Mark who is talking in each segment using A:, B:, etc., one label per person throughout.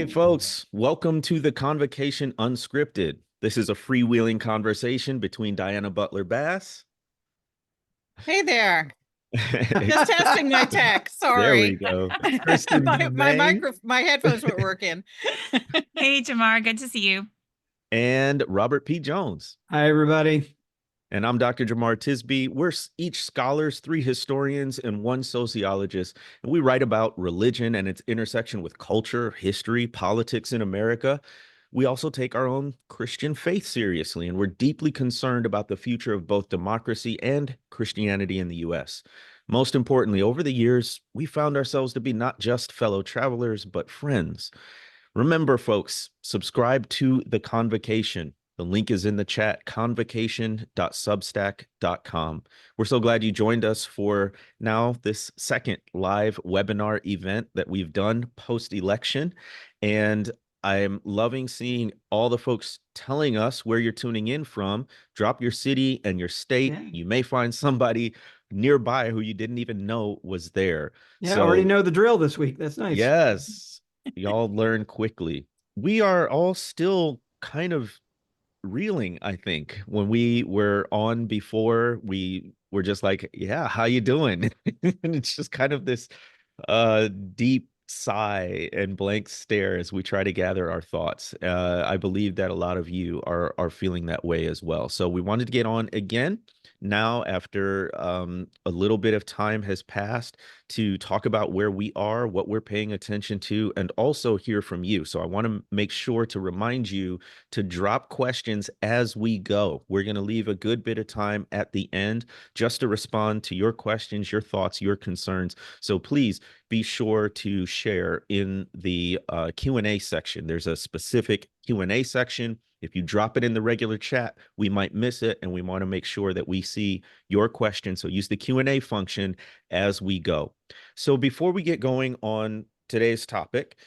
A: right, folks, welcome to the Convocation Unscripted. This is a freewheeling conversation between Diana Butler Bass.
B: Hey there. Just testing my tech.
A: There we
B: Sorry.
A: go.
B: My headphones weren't working.
C: Hey, Jemar, good to see you.
A: And Robert P. Jones.
D: Hi, everybody.
A: And I'm Dr. Jemar Tisby. We're each scholars, 3 historians, and 1 sociologist. And we write about religion and its intersection with culture, history, politics in America. We also take our own Christian faith seriously, and we're deeply concerned about the future of both democracy and Christianity in the U.S. Most importantly, over the years, we found ourselves to be not just fellow travelers, but friends. Remember, folks, subscribe to The Convocation. The link is in the chat, convocation.substack.com. We're so glad you joined us for now this second live webinar event that we've done post-election. And I'm loving seeing all the folks telling us where you're tuning in from. Drop your city and your state.
D: Yeah.
A: You may find somebody nearby who you didn't even know was there.
D: Yeah,
A: So,
D: I already know the drill this week. That's nice.
A: yes, y'all learn quickly. We are all still kind of reeling, I think. When we were on before, we were just like, yeah, how you doing? And it's just kind of this deep sigh and blank stare as we try to gather our thoughts. I believe that a lot of you are feeling that way as well. So we wanted to get on again now after a little bit of time has passed to talk about where we are, what we're paying attention to, and also hear from you. So I want to make sure to remind you to drop questions as we go. We're going to leave a good bit of time at the end just to respond to your questions, your thoughts, your concerns. So please be sure to share in the Q&A section. There's a specific Q&A section. If you drop it in the regular chat, we might miss it, and we want to make sure that we see your question. So use the Q&A function as we go. So before we get going on today's topic,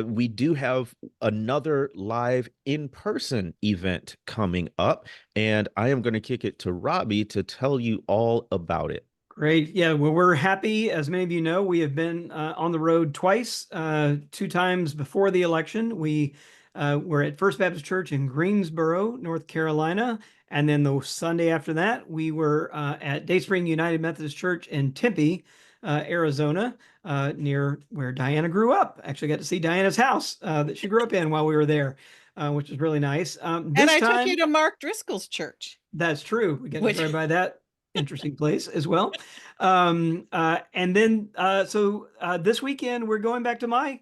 A: we do have another live in-person event coming up, and I am going to kick it to Robbie to tell you all about it.
D: Great. Yeah, well, we're happy. As many of you know, we have been on the road twice, 2 times before the election. We were at First Baptist Church in Greensboro, North Carolina. And then the Sunday after that, we were at Day Spring United Methodist Church in Tempe, Arizona, near where Diana grew up. Actually got to see Diana's house that she grew up in while we were there, which was really nice.
B: And I took you to Mark Driscoll's church.
D: That's true. We got to drive by that interesting place as well. And then, this weekend, we're going back to my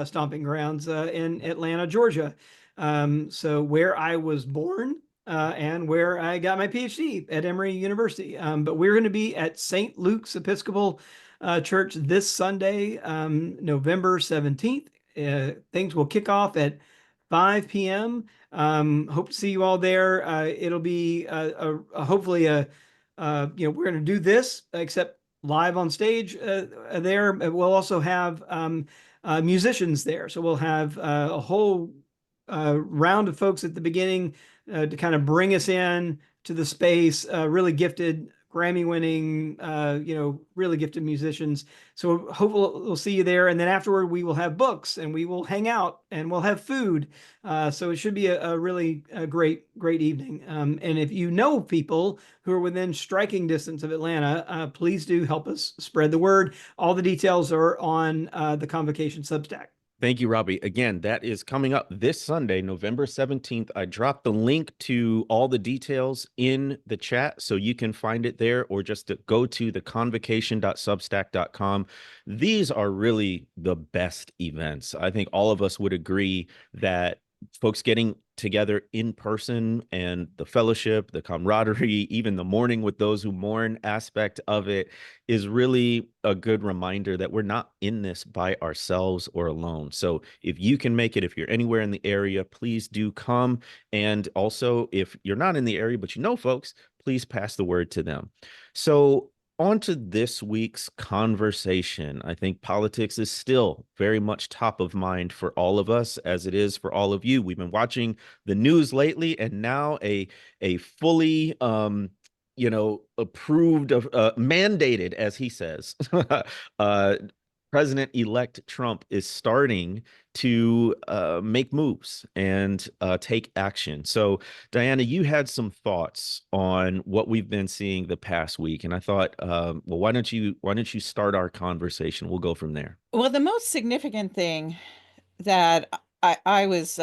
D: stomping grounds in Atlanta, Georgia. So where I was born and where I got my PhD at Emory University. But we're going to be at St. Luke's Episcopal Church this Sunday, November 17th. Things will kick off at 5 p.m. Hope to see you all there. It'll be hopefully we're going to do this except live on stage there. We'll also have musicians there. So we'll have a whole round of folks at the beginning to kind of bring us in to the space, really gifted Grammy-winning, really gifted musicians. So hopefully we'll see you there. And then afterward, we will have books and we will hang out and we'll have food. So it should be a really great evening. And if you know people who are within striking distance of Atlanta, please do help us spread the word. All the details are on the Convocation Substack.
A: Thank you, Robbie. Again, that is coming up this Sunday, November 17th. I dropped the link to all the details in the chat, so you can find it there, or just to go to theconvocation.substack.com. These are really the best events. I think all of us would agree that folks getting together in person and the fellowship, the camaraderie, even the mourning with those who mourn aspect of it is really a good reminder that we're not in this by ourselves or alone. So if you can make it, if you're anywhere in the area, please do come. And also, if you're not in the area, but you know folks, please pass the word to them. So on to this week's conversation. I think politics is still very much top of mind for all of us, as it is for all of you. We've been watching the news lately, and now a fully approved of mandated, as he says, President-elect Trump is starting to make moves and take action. So, Diana, you had some thoughts on what we've been seeing the past week, and I thought, well, why don't you start our conversation? We'll go from there.
B: Well, the most significant thing that I was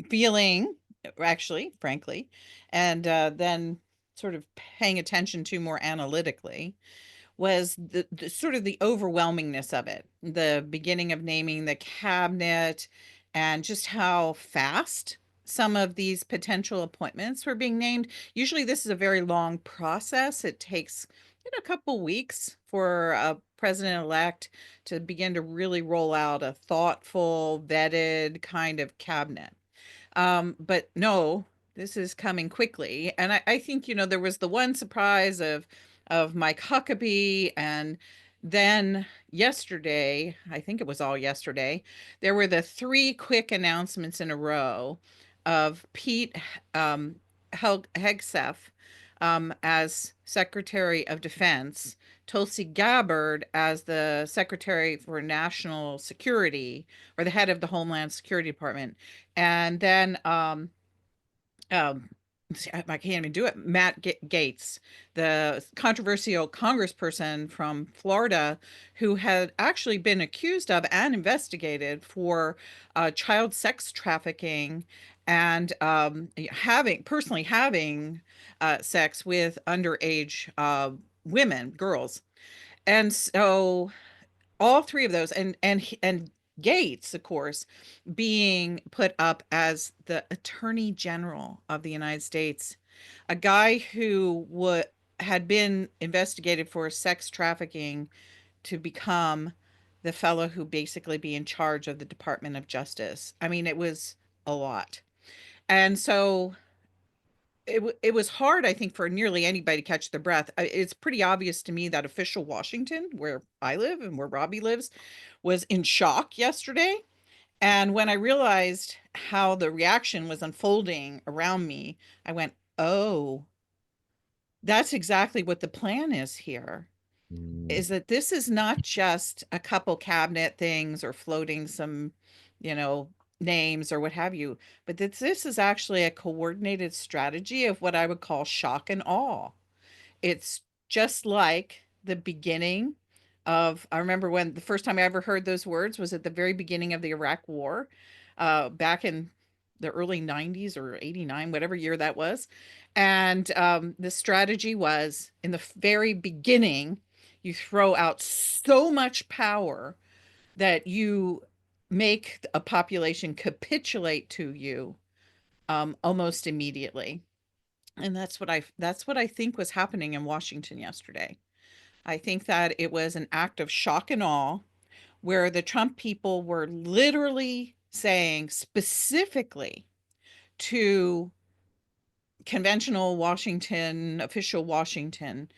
B: feeling, actually, frankly, and then sort of paying attention to more analytically, was the sort of the overwhelmingness of it, the beginning of naming the cabinet, and just how fast some of these potential appointments were being named. Usually this is a very long process. It takes a couple weeks for a president-elect to begin to really roll out a thoughtful, vetted kind of cabinet. But no, this is coming quickly. And I think, there was the one surprise of Mike Huckabee, and then yesterday, I think it was all yesterday, there were the three quick announcements in a row of Pete Hegseth as Secretary of Defense, Tulsi Gabbard as the Secretary for National Security, or the head of the Homeland Security Department, and then um, I can't even do it. Matt Gaetz, the controversial congressperson from Florida, who had actually been accused of and investigated for child sex trafficking and personally having sex with underage women, girls. And so all three of those, and Gates, of course, being put up as the Attorney General of the United States, a guy who had been investigated for sex trafficking, to become the fellow who basically be in charge of the Department of Justice. I mean, it was a lot. And so it was hard, I think, for nearly anybody to catch their breath. It's pretty obvious to me that official Washington, where I live and where Robbie lives, was in shock yesterday. And when I realized how the reaction was unfolding around me, I went, oh, that's exactly what the plan is here.
A: Mm.
B: Is that this is not just a couple cabinet things or floating some, you know, names or what have you, but that this is actually a coordinated strategy of what I would call shock and awe. It's just like the beginning of, I remember when the first time I ever heard those words was at the very beginning of the Iraq War, back in the early 90s or 89, whatever year that was. And the strategy was, in the very beginning, you throw out so much power that you make a population capitulate to you almost immediately. And that's what I think was happening in Washington yesterday. I think that it was an act of shock and awe, where the Trump people were literally saying specifically to conventional Washington, official Washington,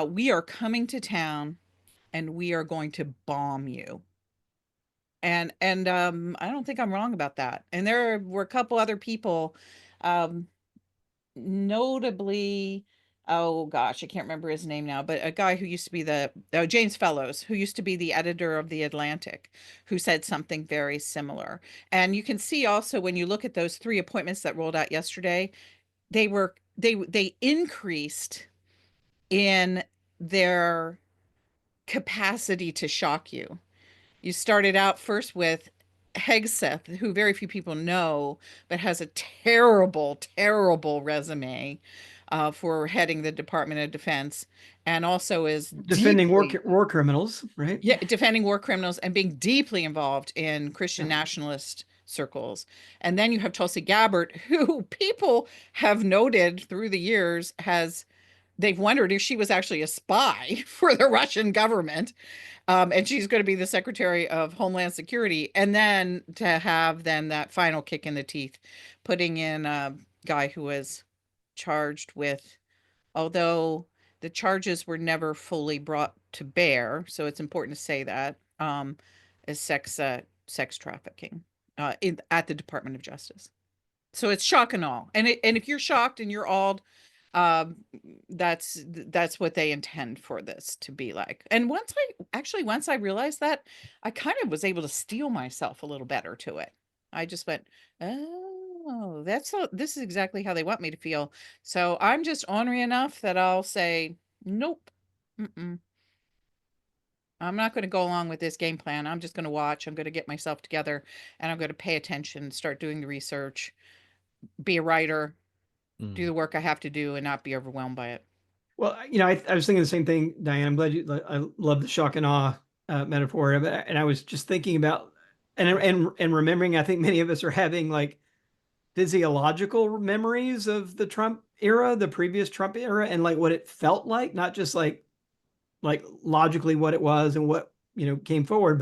B: we are coming to town and we are going to bomb you. And I don't think I'm wrong about that. And there were a couple other people, um, notably, oh gosh, I can't remember his name now, but a guy who used to be James Fellows, who used to be the editor of The Atlantic, who said something very similar. And you can see also, when you look at those three appointments that rolled out yesterday, they increased in their capacity to shock you. You started out first with Hegseth, who very few people know, but has a terrible, terrible resume for heading the Department of Defense, and also is
D: defending
B: deeply,
D: war criminals, right?
B: yeah, defending war criminals and being deeply involved in Christian
D: Yeah.
B: nationalist circles. And then you have Tulsi Gabbard, who people have noted through the years they've wondered if she was actually a spy for the Russian government. And she's going to be the Secretary of Homeland Security. And then to have then that final kick in the teeth, putting in a guy who was charged with, although the charges were never fully brought to bear, so it's important to say that, is sex trafficking at the Department of Justice. So it's shock and all. And if you're shocked and you're awed, um, that's what they intend for this to be like. And once I realized that, I kind of was able to steel myself a little better to it. I just went, oh, this is exactly how they want me to feel. So I'm just ornery enough that I'll say, nope. Mm-mm. I'm not going to go along with this game plan. I'm just going to watch. I'm going to get myself together and I'm going to pay attention, start doing the research, be a writer, do
A: Mm.
B: the work I have to do, and not be overwhelmed by it.
D: Well, I was thinking the same thing, Diane. I'm glad I love the shock and awe metaphor, and I was just thinking about and remembering. I think many of us are having like physiological memories of the Trump era, the previous Trump era, and like what it felt like, not just like logically what it was and what came forward,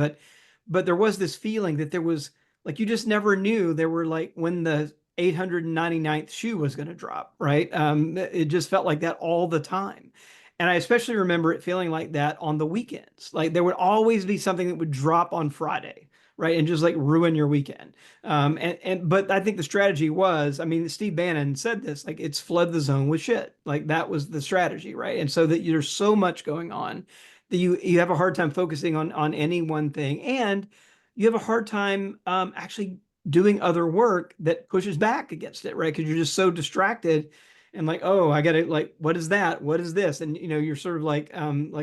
D: but there was this feeling that there was like you just never knew there were like when the 899th shoe was going to drop, right? It just felt like that all the time. And I especially remember it feeling like that on the weekends. Like there would always be something that would drop on Friday, right? And just like ruin your weekend. But I think the strategy was, I mean, Steve Bannon said this, like it's flood the zone with shit. Like that was the strategy, right? And so that there's so much going on that you have a hard time focusing on any one thing, and you have a hard time actually doing other work that pushes back against it, right? Because you're just so distracted and like, oh, I gotta like, what is that? What is this? And you're sort of like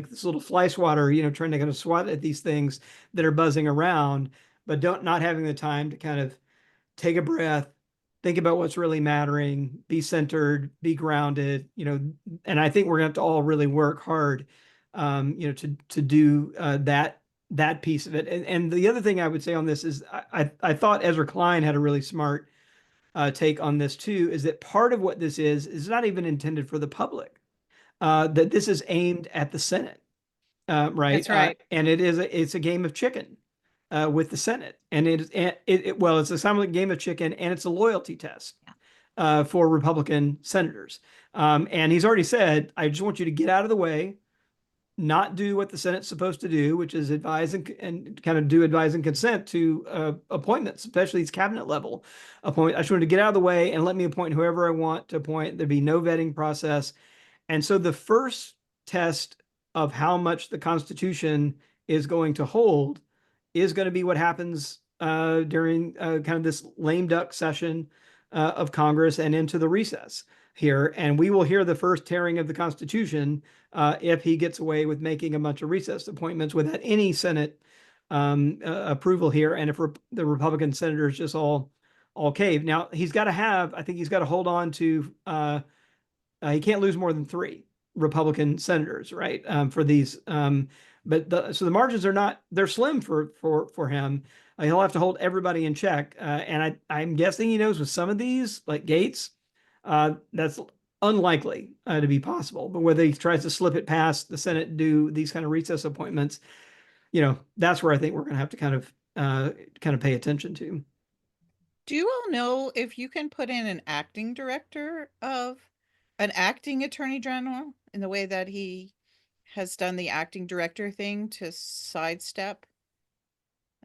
D: this little fly swatter, trying to kind of swat at these things that are buzzing around, but don't not having the time to kind of take a breath, think about what's really mattering, be centered, be grounded, and I think we're going to have to all really work hard, to do that piece of it. And the other thing I would say on this is I thought Ezra Klein had a really smart take on this too, is that part of what this is not even intended for the public, that this is aimed at the Senate, right?
B: That's right.
D: And it's a game of chicken with the Senate, and well, it's a simultaneous game of chicken, and it's a loyalty test
C: Yeah.
D: for Republican senators. And he's already said, "I just want you to get out of the way, not do what the Senate's supposed to do, which is advise and kind of do advise and consent to appointments, especially these cabinet level appointments. I just want to get out of the way and let me appoint whoever I want to appoint. There'd be no vetting process." And so the first test of how much the Constitution is going to hold is going to be what happens during kind of this lame duck session of Congress and into the recess here. And we will hear the first tearing of the Constitution if he gets away with making a bunch of recess appointments without any Senate approval here. And if the Republican senators just all cave. Now I think he's got to hold on to he can't lose more than three Republican senators, right? For these, so the margins they're slim for him. He'll have to hold everybody in check, and I'm guessing he knows with some of these, like Gates, that's unlikely to be possible. But whether he tries to slip it past the Senate, do these kind of recess appointments, that's where I think we're going to have to kind of pay attention to.
B: Do you all know if you can put in an acting director of an acting attorney general in the way that he has done the acting director thing to sidestep?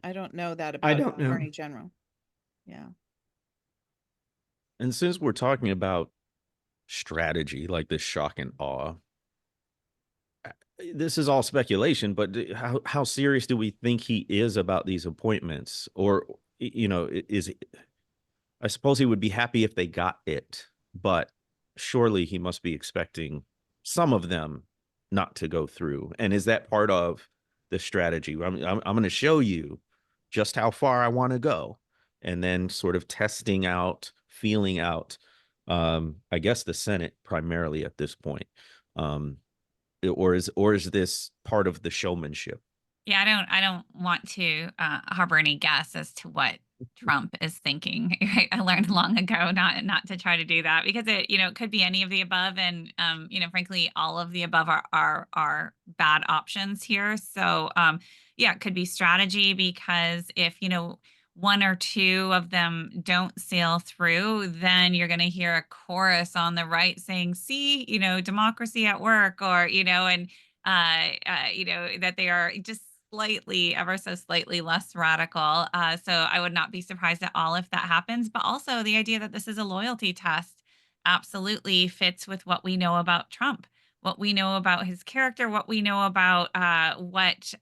B: I don't know that
D: I
B: about
D: don't know.
B: attorney general. Yeah.
A: And since we're talking about strategy, like this shock and awe, this is all speculation, but how serious do we think he is about these appointments? Or, is I suppose he would be happy if they got it, but surely he must be expecting some of them not to go through. And is that part of the strategy? I'm going to show you just how far I want to go, and then sort of testing out, feeling out, I guess the Senate primarily at this point. Um, or is this part of the showmanship?
C: Yeah, I don't want to harbor any guess as to what Trump is thinking. Right? I learned long ago not to try to do that, because it could be any of the above, and frankly, all of the above are bad options here. So yeah, it could be strategy, because if one or two of them don't sail through, then you're going to hear a chorus on the right saying, "See, democracy at work," or and that they are just slightly, ever so slightly less radical. So I would not be surprised at all if that happens. But also the idea that this is a loyalty test. absolutely fits with what we know about Trump, what we know about his character, what we know about what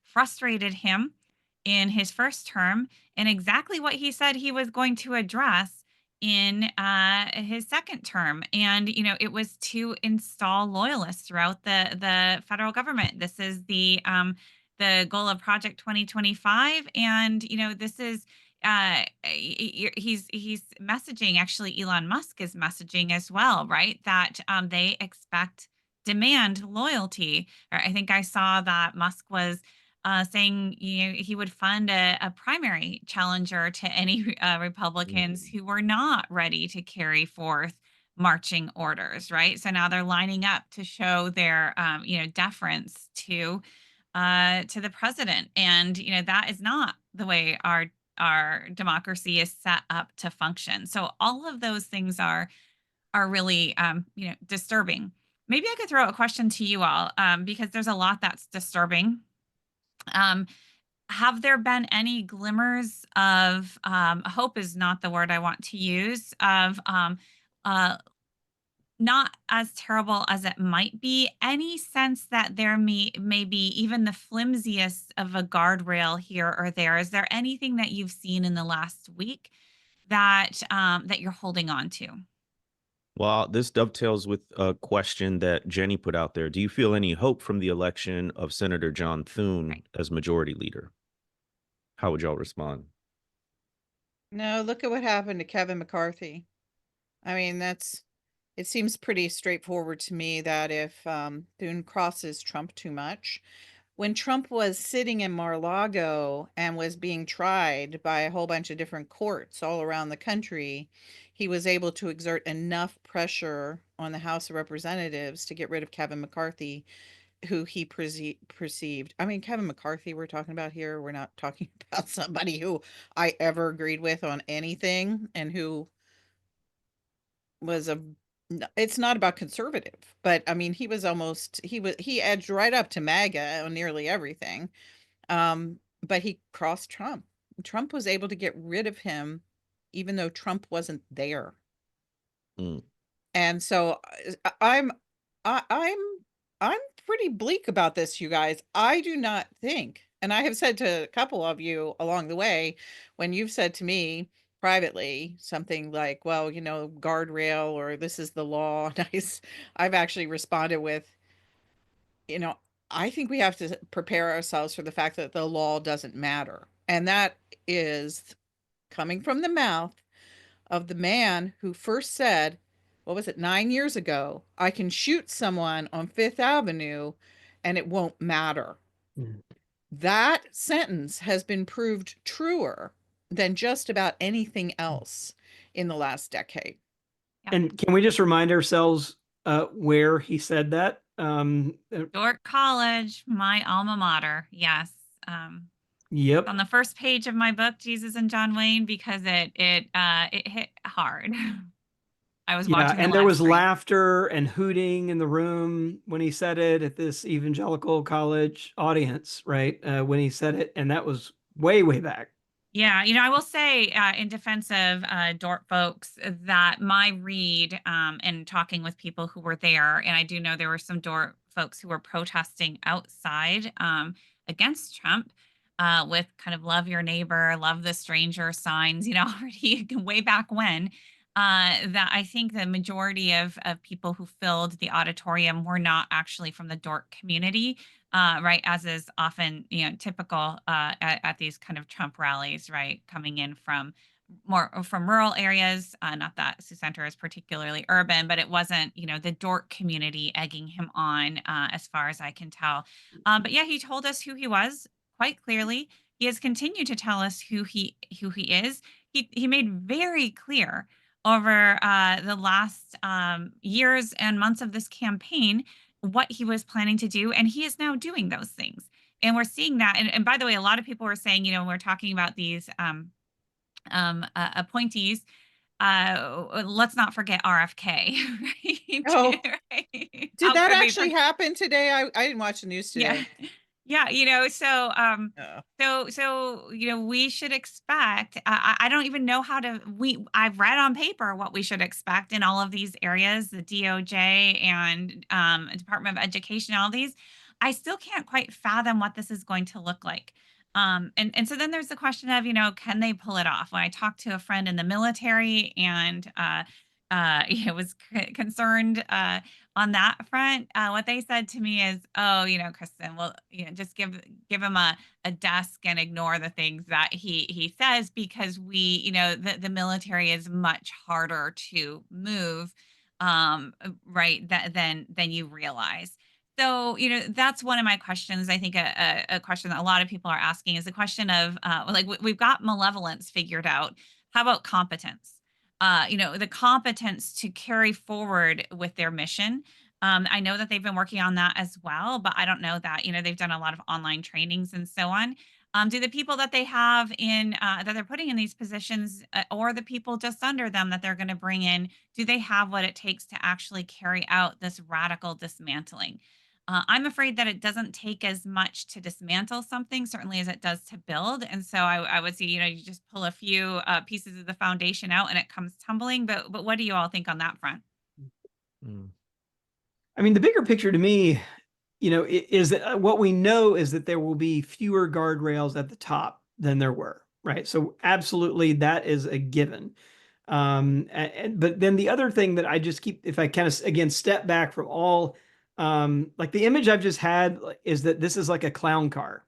C: frustrated him in his first term, and exactly what he said he was going to address in his second term. And it was to install loyalists throughout the federal government. This is the goal of Project 2025, and this is he's messaging. Actually, Elon Musk is messaging as well, right? That they expect, demand loyalty. Or I think I saw that Musk was saying he would fund a primary challenger to any Republicans
A: Mm.
C: who were not ready to carry forth marching orders, right? So now they're lining up to show their deference to the president, and that is not the way our democracy is set up to function. So all of those things are really disturbing. Maybe I could throw a question to you all, because there's a lot that's disturbing. um, have there been any glimmers of hope, is not the word I want to use, of uh, not as terrible as it might be, any sense that there may be even the flimsiest of a guardrail here or there? Is there anything that you've seen in the last week that that you're holding on to?
A: Well, this dovetails with a question that Jenny put out there. Do you feel any hope from the election of Senator John
C: Right.
A: Thune as majority leader? How would y'all respond?
B: No, look at what happened to Kevin McCarthy. I mean, it seems pretty straightforward to me that if Thune crosses Trump too much, when Trump was sitting in Mar-a-Lago and was being tried by a whole bunch of different courts all around the country, he was able to exert enough pressure on the House of Representatives to get rid of Kevin McCarthy, who he perceived. I mean, Kevin McCarthy, we're talking about here. We're not talking about somebody who I ever agreed with on anything and who was a it's not about conservative, but I mean, he edged right up to MAGA on nearly everything. But he crossed Trump. Trump was able to get rid of him even though Trump wasn't there.
A: Mm.
B: And so I'm I, I'm I'm pretty bleak about this, you guys. I do not think, and I have said to a couple of you along the way, when you've said to me privately something like, well, guardrail, or this is the law. I've actually responded with, you know, I think we have to prepare ourselves for the fact that the law doesn't matter. And that is coming from the mouth of the man who first said, what was it, 9 years ago, I can shoot someone on Fifth Avenue and it won't matter.
D: Mm.
B: That sentence has been proved truer than just about anything else in the last decade.
C: Yep.
D: And can we just remind ourselves where he said that?
C: Dordt College, my alma mater. Yes.
D: Yep.
C: On the first page of my book, Jesus and John Wayne, because it hit hard. I was
D: Yeah,
C: watching the
D: and there
C: live
D: was
C: stream.
D: laughter and hooting in the room when he said it at this evangelical college audience, right? When he said it, and that was way, way back.
C: Yeah, I will say, in defense of Dort folks, that my read, and talking with people who were there, and I do know there were some Dort folks who were protesting outside, against Trump, with kind of "love your neighbor, love the stranger" signs, already way back when. That I think the majority of people who filled the auditorium were not actually from the Dort community, right, as is often typical at these kind of Trump rallies, right, coming in from from rural areas. Not that Sioux Center is particularly urban, but it wasn't the Dort community egging him on, as far as I can tell. But yeah, he told us who he was quite clearly. He has continued to tell us who he is. He made very clear over the last years and months of this campaign what he was planning to do, and he is now doing those things. And we're seeing that. And by the way, a lot of people were saying, when we're talking about these appointees, let's not forget RFK,
B: Oh,
C: right?
B: did
C: How
B: that
C: could we
B: actually
C: forget?
B: happen today? I didn't watch the news
C: Yeah.
B: today.
C: Yeah,
B: Yeah.
C: we should expect. I don't even know how to. I've read on paper what we should expect in all of these areas, the DOJ and Department of Education, all these. I still can't quite fathom what this is going to look like. And so then there's the question of, can they pull it off? When I talked to a friend in the military and was concerned on that front, what they said to me is, "Oh, Kristen, well, just give him a desk and ignore the things that he says because the military is much harder to move, right? Than you realize." So, that's one of my questions. I think a question that a lot of people are asking is the question of like we've got malevolence figured out. How about competence? The competence to carry forward with their mission. I know that they've been working on that as well, but I don't know that, they've done a lot of online trainings and so on. Do the people that they have that they're putting in these positions, or the people just under them that they're going to bring in, do they have what it takes to actually carry out this radical dismantling? I'm afraid that it doesn't take as much to dismantle something, certainly as it does to build. And so I would say, you just pull a few pieces of the foundation out and it comes tumbling. But what do you all think on that front?
A: Mm.
D: I mean, the bigger picture to me, is that what we know is that there will be fewer guardrails at the top than there were, right? So absolutely, that is a given. But then the other thing that I just keep, if I kind of again step back from all, like the image I've just had is that this is like a clown car,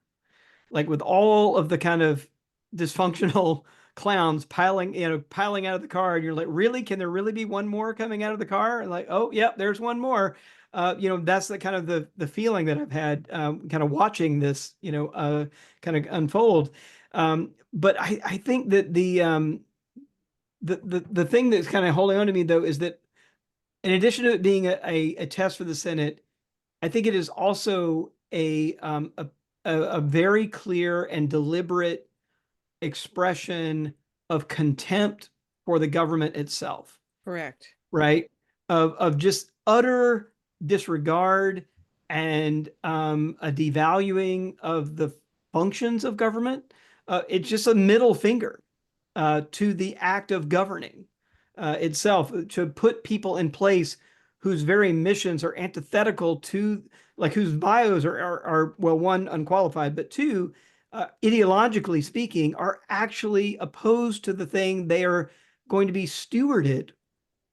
D: like with all of the kind of dysfunctional clowns piling out of the car, and you're like, really? Can there really be one more coming out of the car? And like, oh, yep, there's one more. That's the kind of the feeling that I've had, kind of watching this, kind of unfold. But I think that the thing that's kind of holding on to me though is that in addition to it being a test for the Senate, I think it is also a very clear and deliberate expression of contempt for the government itself,
B: Correct.
D: right? Of just utter disregard and a devaluing of the functions of government. It's just a middle finger to the act of governing itself, to put people in place whose very missions are antithetical to, like, whose bios are well, one, unqualified, but two, ideologically speaking, are actually opposed to the thing they are going to be stewarded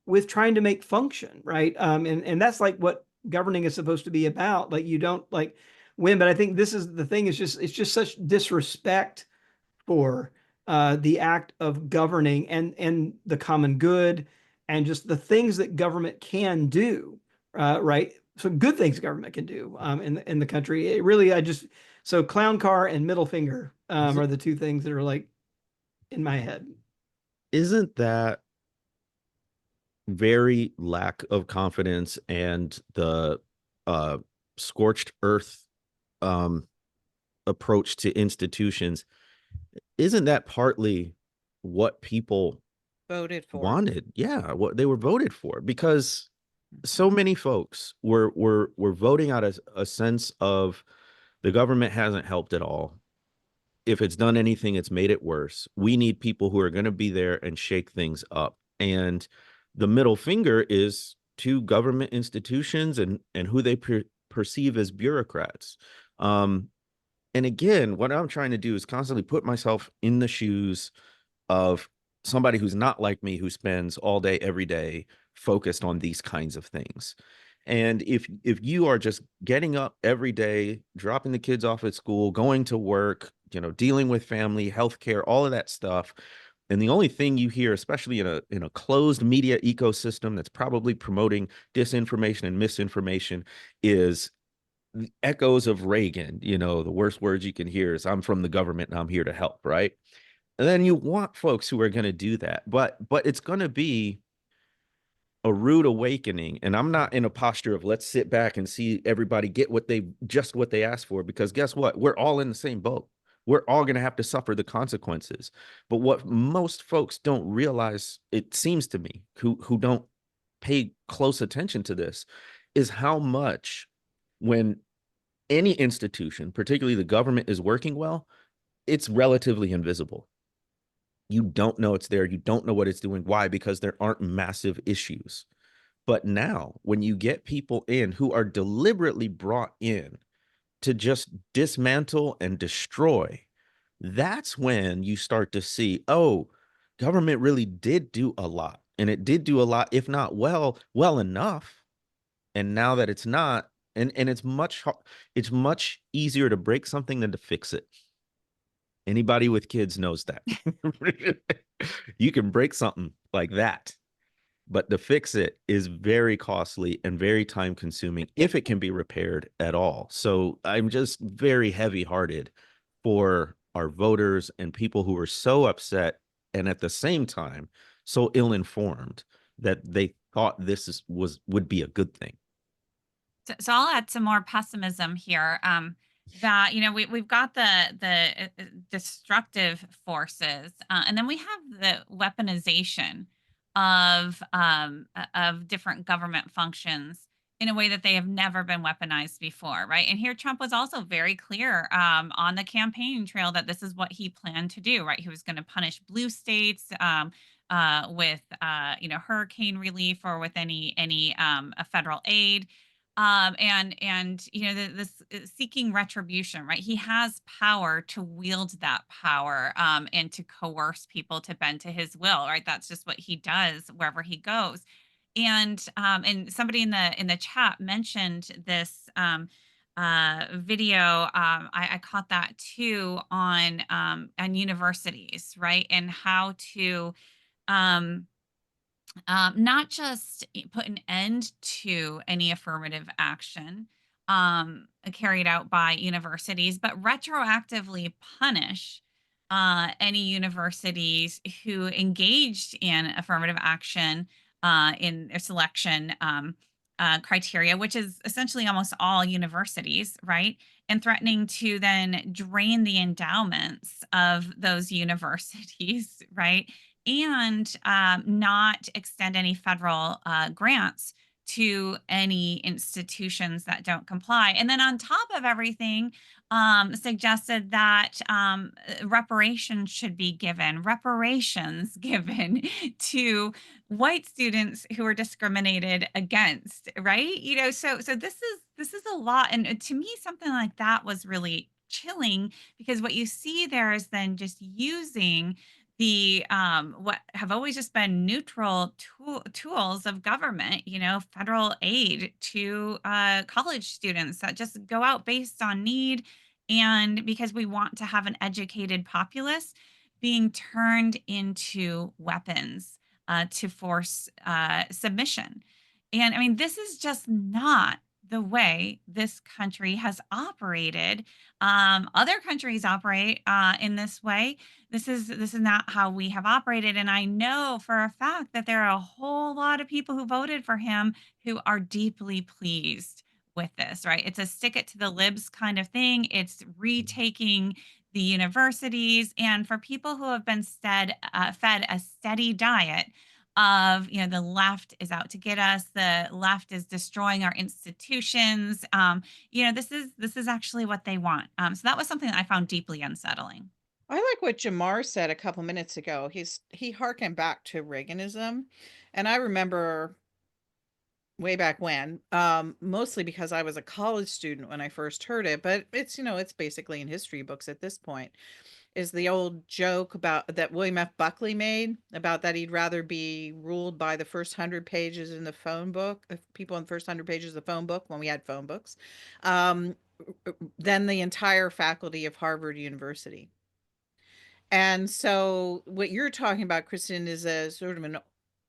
D: with trying to make function, right? And that's like what governing is supposed to be about. Like you don't like win, but I think this is the thing. Is just it's just such disrespect for the act of governing and the common good and just the things that government can do, right? So good things government can do in the country. It really, so clown car and middle finger are the two things that are like in my head.
A: Isn't that very lack of confidence and the uh, scorched earth um, approach to institutions? Isn't that partly what people
B: Voted for.
A: wanted? Yeah, what they were voted for, because so many folks were voting out a sense of the government hasn't helped at all. If it's done anything, it's made it worse. We need people who are going to be there and shake things up. And the middle finger is to government institutions and who they perceive as bureaucrats. Um, and again, what I'm trying to do is constantly put myself in the shoes of somebody who's not like me, who spends all day every day focused on these kinds of things. And if you are just getting up every day, dropping the kids off at school, going to work, dealing with family, healthcare, all of that stuff, and the only thing you hear, especially in a closed media ecosystem that's probably promoting disinformation and misinformation, is echoes of Reagan. The worst words you can hear is, I'm from the government and I'm here to help, right? And then you want folks who are going to do that, but it's going to be a rude awakening. And I'm not in a posture of let's sit back and see everybody get what they asked for, because guess what? We're all in the same boat. We're all going to have to suffer the consequences. But what most folks don't realize, it seems to me, who don't pay close attention to this, is how much, when any institution, particularly the government, is working well, it's relatively invisible. You don't know it's there. You don't know what it's doing. Why? Because there aren't massive issues. But now, when you get people in who are deliberately brought in to just dismantle and destroy, that's when you start to see, oh, government really did do a lot. And it did do a lot, if not well enough. And now that it's not, and it's much easier to break something than to fix it. Anybody with kids knows that. You can break something like that, but to fix it is very costly and very time consuming if it can be repaired at all. So I'm just very heavy hearted for our voters and people who are so upset and at the same time so ill informed that they thought would be a good thing.
C: So I'll add some more pessimism here. That we've got the destructive forces, and then we have the weaponization of different government functions in a way that they have never been weaponized before, right? And here Trump was also very clear on the campaign trail that this is what he planned to do, right? He was going to punish blue states. With hurricane relief or with any federal aid, and this seeking retribution, right? He has power to wield that power, and to coerce people to bend to his will, right? That's just what he does wherever he goes. And somebody in the chat mentioned this video. I caught that too on universities, right? And how to um not just put an end to any affirmative action carried out by universities, but retroactively punish any universities who engaged in affirmative action in their selection criteria, which is essentially almost all universities, right? And threatening to then drain the endowments of those universities, right? And not extend any federal grants to any institutions that don't comply. And then on top of everything, suggested that reparations should be given, reparations given to white students who are discriminated against, right? So this is a lot, and to me, something like that was really chilling because what you see there is then just using the what have always just been neutral tools of government, federal aid to college students that just go out based on need and because we want to have an educated populace being turned into weapons to force submission. And I mean, this is just not the way this country has operated. Other countries operate in this way. This is not how we have operated, and I know for a fact that there are a whole lot of people who voted for him who are deeply pleased with this, right? It's a stick it to the libs kind of thing. It's retaking the universities, and for people who have been fed a steady diet of the left is out to get us, the left is destroying our institutions. This is actually what they want. So that was something that I found deeply unsettling.
B: I like what Jamar said a couple minutes ago. He harkened back to Reaganism, and I remember way back when, mostly because I was a college student when I first heard it, but it's basically in history books at this point. Is the old joke about that William F. Buckley made about that he'd rather be ruled by the first 100 pages in the phone book, people in the first 100 pages of the phone book when we had phone books, um, than the entire faculty of Harvard University. And so what you're talking about, Kristen, is a sort of an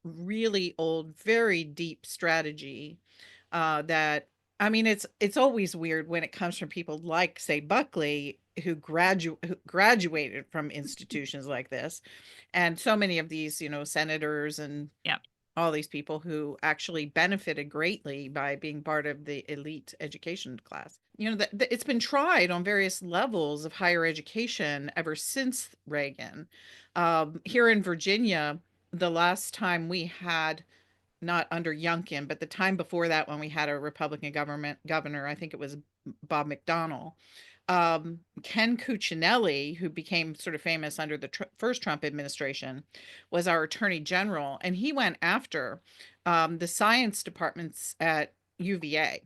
B: really old, very deep strategy that I mean, it's always weird when it comes from people like, say, Buckley, who graduated from institutions like this, and so many of these, senators and
C: Yep.
B: all these people who actually benefited greatly by being part of the elite education class. It's been tried on various levels of higher education ever since Reagan. Here in Virginia, the last time we had, not under Youngkin, but the time before that when we had a Republican governor, I think it was Bob McDonnell. Ken Cuccinelli, who became sort of famous under the first Trump administration, was our attorney general, and he went after the science departments at UVA,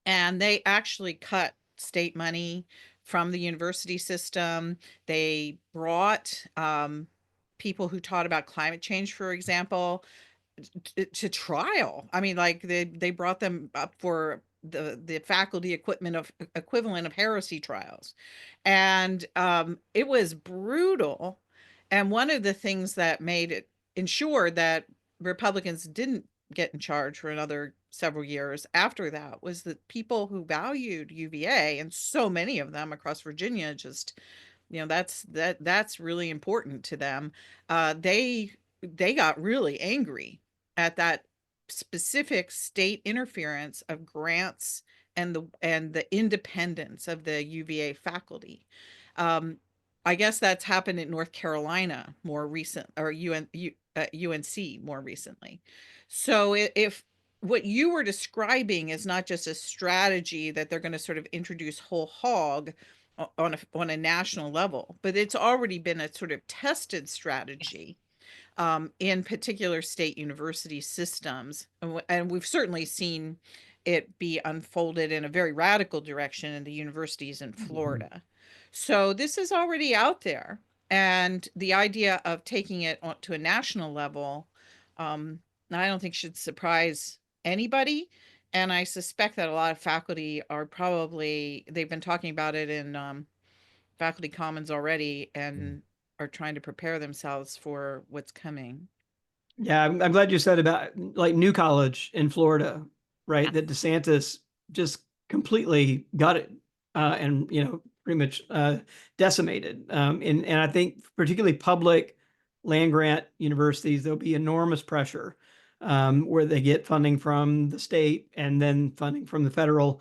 B: and they actually cut state money from the university system. They brought people who taught about climate change, for example, to trial. I mean, like they brought them up for the faculty equivalent of heresy trials, and it was brutal. And one of the things that made it ensured that Republicans didn't get in charge for another several years after that was that people who valued UVA, and so many of them across Virginia, just that's really important to them. They got really angry at that specific state interference of grants and the independence of the UVA faculty. Um, I guess that's happened in North Carolina more recent, or UNC more recently. So if what you were describing is not just a strategy that they're going to sort of introduce whole hog on a national level, but it's already been a sort of tested strategy in particular state university systems. And we've certainly seen it be unfolded in a very radical direction in the universities in Florida. So this is already out there. And the idea of taking it to a national level, I don't think should surprise anybody. And I suspect that a lot of faculty are probably, they've been talking about it in faculty commons already and are trying to prepare themselves for what's coming.
D: Yeah, I'm glad you said about like New College in Florida, right?
C: Yes.
D: That DeSantis just completely got it, and pretty much decimated. And I think particularly public land grant universities, there'll be enormous pressure where they get funding from the state and then funding from the federal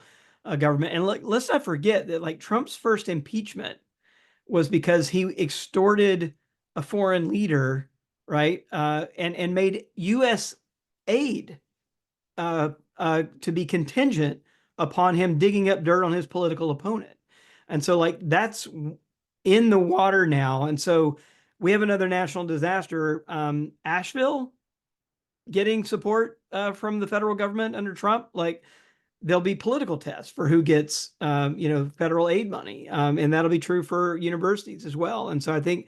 D: government. And let's not forget that like Trump's first impeachment was because he extorted a foreign leader, right? And made U.S. aid to be contingent upon him digging up dirt on his political opponent. And so, like, that's in the water now. And so, we have another national disaster. Asheville getting support from the federal government under Trump, like there'll be political tests for who gets federal aid money, and that'll be true for universities as well. And so I think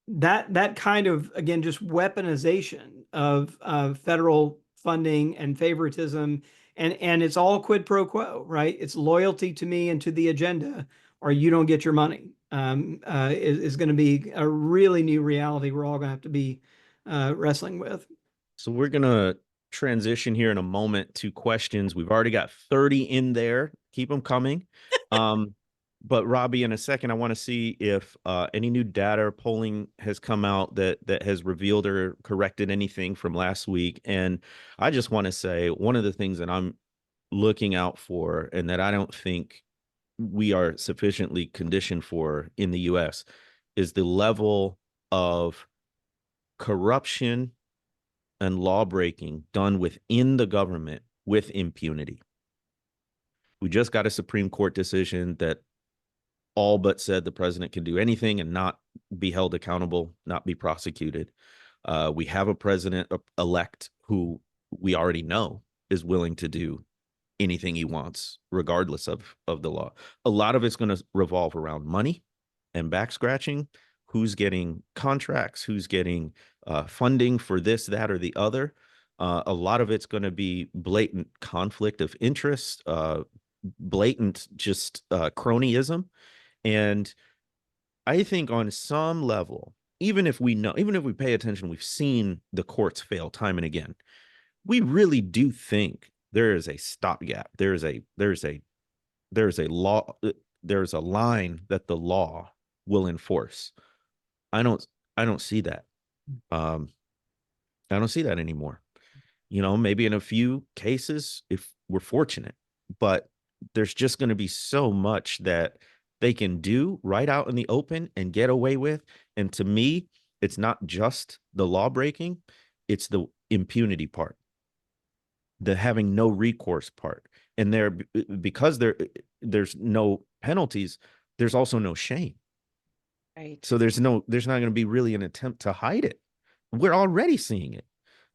D: that kind of, again, just weaponization of federal funding and favoritism, and it's all quid pro quo, right? It's loyalty to me and to the agenda, or you don't get your money. Is going to be a really new reality we're all going to have to be wrestling with.
A: So we're going to transition here in a moment to questions. We've already got 30 in there. Keep them coming. But Robbie, in a second, I want to see if any new data or polling has come out that has revealed or corrected anything from last week. And I just want to say one of the things that I'm looking out for and that I don't think we are sufficiently conditioned for in the US is the level of corruption and law breaking done within the government with impunity. We just got a Supreme Court decision that all but said the president can do anything and not be held accountable, not be prosecuted. We have a president elect who we already know is willing to do anything he wants, regardless of the law. A lot of it's going to revolve around money and back scratching. Who's getting contracts? Who's getting funding for this, that, or the other? A lot of it's going to be blatant conflict of interest, blatant just cronyism. And I think on some level, even if we pay attention, we've seen the courts fail time and again. We really do think there is a stopgap. There's a law. There's a line that the law will enforce. I don't see that. I don't see that anymore. Maybe in a few cases, if we're fortunate, but there's just going to be so much that they can do right out in the open and get away with. And to me, it's not just the law breaking, it's the impunity part, the having no recourse part. And because there's no penalties, there's also no shame.
B: Right.
A: So there's not going to be really an attempt to hide it. We're already seeing it.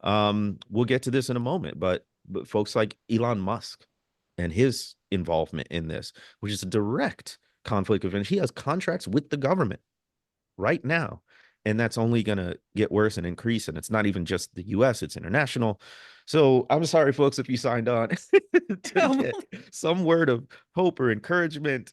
A: We'll get to this in a moment, but folks like Elon Musk and his involvement in this, which is a direct conflict of interest. He has contracts with the government right now, and that's only going to get worse and increase. And it's not even just the US, it's international. So I'm sorry, folks, if you signed on to get some word of hope or encouragement.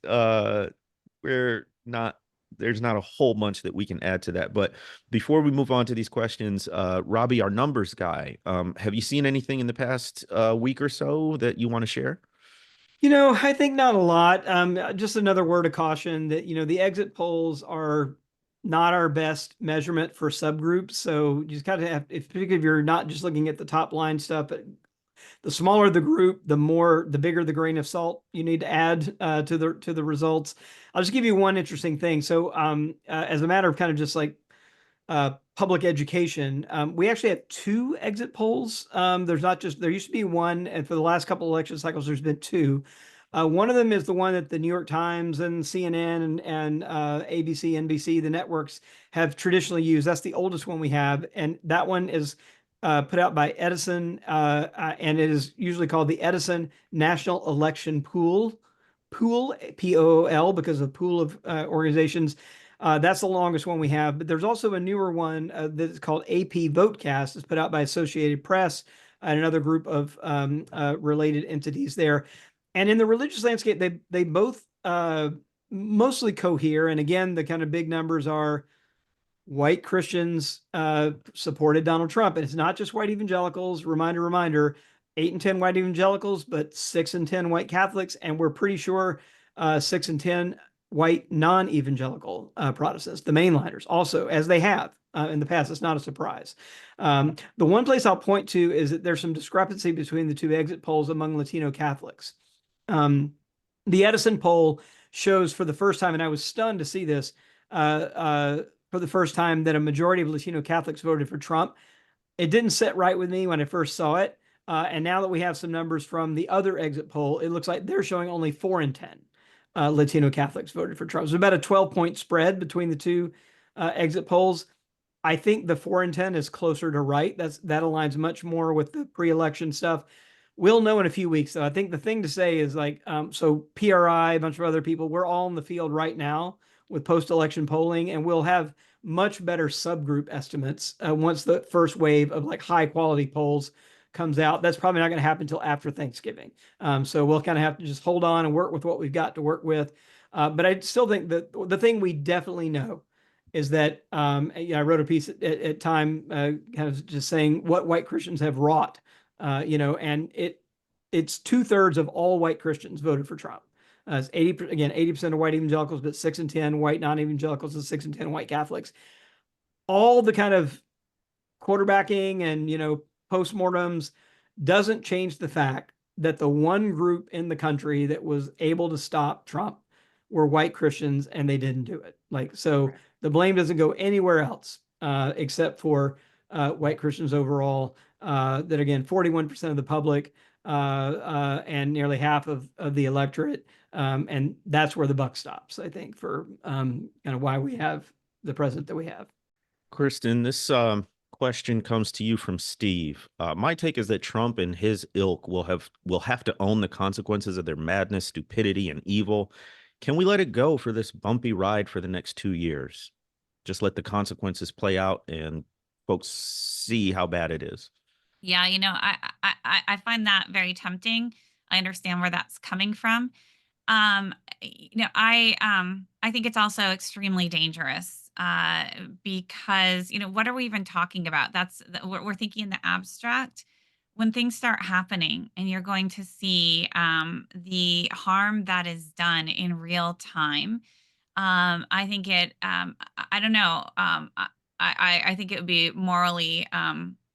A: We're not There's not a whole bunch that we can add to that. But before we move on to these questions, Robbie, our numbers guy, have you seen anything in the past week or so that you want to share?
D: I think not a lot. Just another word of caution that, the exit polls are not our best measurement for subgroups. So you just kind of have, particularly if you're not just looking at the top line stuff, but the smaller the group, the bigger the grain of salt you need to add to the results. I'll just give you one interesting thing. So, as a matter of kind of just like public education, we actually have two exit polls. There's not just, there used to be one, and for the last couple of election cycles, there's been two. One of them is the one that the New York Times and CNN and ABC, NBC, the networks have traditionally used. That's the oldest one we have, and that one is put out by Edison, and it is usually called the Edison National Election Pool. Pool, POOL, because of pool of organizations. That's the longest one we have, but there's also a newer one that's called AP Votecast. It's put out by Associated Press and another group of related entities there. And in the religious landscape, they both mostly cohere. And again, the kind of big numbers are white Christians supported Donald Trump. And it's not just white evangelicals. Reminder, 8 and 10 white evangelicals, but 6 and 10 white Catholics. And we're pretty sure 6 and 10 white non-evangelical Protestants, the mainliners, also, as they have in the past. It's not a surprise. The one place I'll point to is that there's some discrepancy between the two exit polls among Latino Catholics. The Edison poll shows for the first time, and I was stunned to see this, for the first time, that a majority of Latino Catholics voted for Trump. It didn't sit right with me when I first saw it. And now that we have some numbers from the other exit poll, it looks like they're showing only 4 and 10 Latino Catholics voted for Trump. So about a 12-point spread between the two exit polls. I think the 4 and 10 is closer to right. That aligns much more with the pre-election stuff. We'll know in a few weeks, though. I think the thing to say is like, so PRI, a bunch of other people, we're all in the field right now with post-election polling, and we'll have much better subgroup estimates once the first wave of like high quality polls comes out. That's probably not going to happen until after Thanksgiving. So we'll kind of have to just hold on and work with what we've got to work with. But I still think that the thing we definitely know is that I wrote a piece at Time kind of just saying what white Christians have wrought, and it's 2/3 of all white Christians voted for Trump. It's 80% of white evangelicals, but 6 and 10 white non-evangelicals and 6 and 10 white Catholics. All the kind of quarterbacking and postmortems doesn't change the fact that the one group in the country that was able to stop Trump were white Christians, and they didn't do it. Like, so the blame doesn't go anywhere else except for white Christians overall. That again, 41% of the public and nearly half of the electorate. And that's where the buck stops, I think, for kind of why we have the president that we have.
A: Kristen, this question comes to you from Steve. My take is that Trump and his ilk will have to own the consequences of their madness, stupidity, and evil. Can we let it go for this bumpy ride for the next 2 years? Just let the consequences play out and folks see how bad it is.
C: Yeah, I find that very tempting. I understand where that's coming from. I think it's also extremely dangerous because what are we even talking about? We're thinking in the abstract. When things start happening and you're going to see the harm that is done in real time, I think I don't know. I think it would be morally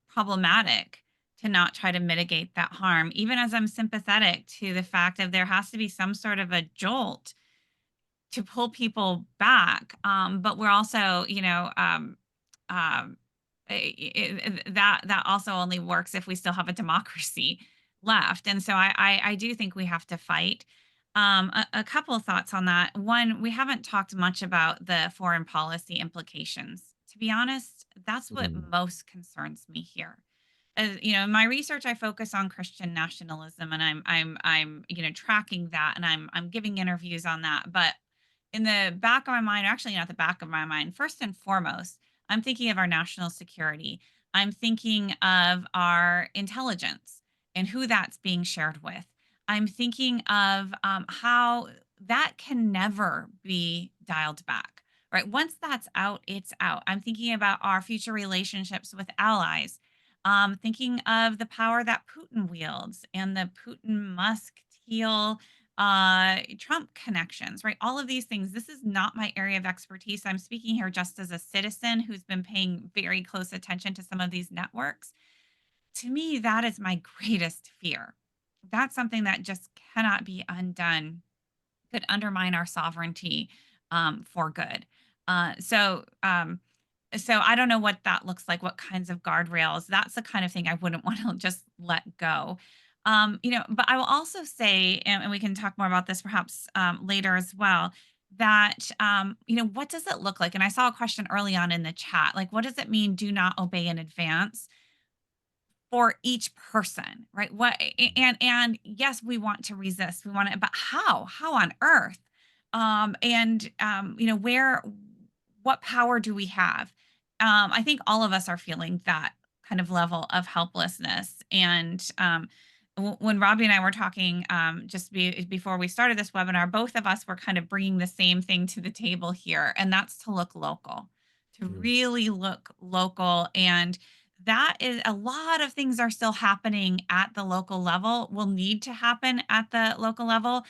C: problematic to not try to mitigate that harm, even as I'm sympathetic to the fact that there has to be some sort of a jolt to pull people back. But we're also, um, that also only works if we still have a democracy left. And so I do think we have to fight. A couple of thoughts on that. One, we haven't talked much about the foreign policy implications. To be honest, that's what
A: Mm,
C: most concerns me here. In my research, I focus on Christian nationalism, and I'm tracking that, and I'm giving interviews on that. But in the back of my mind, or actually not the back of my mind, first and foremost, I'm thinking of our national security. I'm thinking of our intelligence and who that's being shared with. I'm thinking of how that can never be dialed back, right? Once that's out, it's out. I'm thinking about our future relationships with allies, thinking of the power that Putin wields and the Putin Musk Teal Trump connections, right? All of these things. This is not my area of expertise. I'm speaking here just as a citizen who's been paying very close attention to some of these networks. To me, that is my greatest fear. That's something that just cannot be undone, could undermine our sovereignty for good. So I don't know what that looks like, what kinds of guardrails. That's the kind of thing I wouldn't want to just let go. But I will also say, and we can talk more about this perhaps later as well, that, what does it look like? And I saw a question early on in the chat, like, what does it mean, do not obey in advance? For each person, right? And yes, we want to resist. We want to, but how? How on earth? Where what power do we have? I think all of us are feeling that kind of level of helplessness. And when Robbie and I were talking before we started this webinar, both of us were kind of bringing the same thing to the table here, and that's to look local, to
A: mm,
C: really look local. And that is, a lot of things are still happening at the local level, will need to happen at the local level,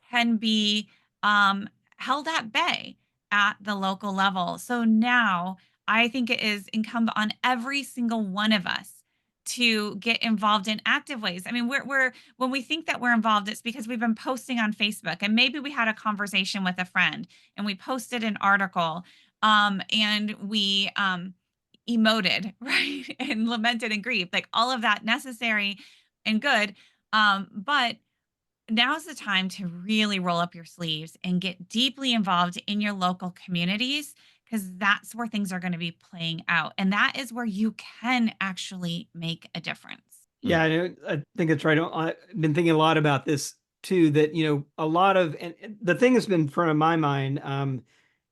C: can be held at bay at the local level. So now I think it is incumbent on every single one of us to get involved in active ways. I mean, we're when we think that we're involved, it's because we've been posting on Facebook, and maybe we had a conversation with a friend and we posted an article, and we emoted, right? And lamented and grieved, like all of that necessary and good. But now's the time to really roll up your sleeves and get deeply involved in your local communities, because that's where things are going to be playing out. And that is where you can actually make a difference.
A: mm,
D: Yeah, I think that's right. I've been thinking a lot about this too, that, a lot of, and the thing that's been in front of my mind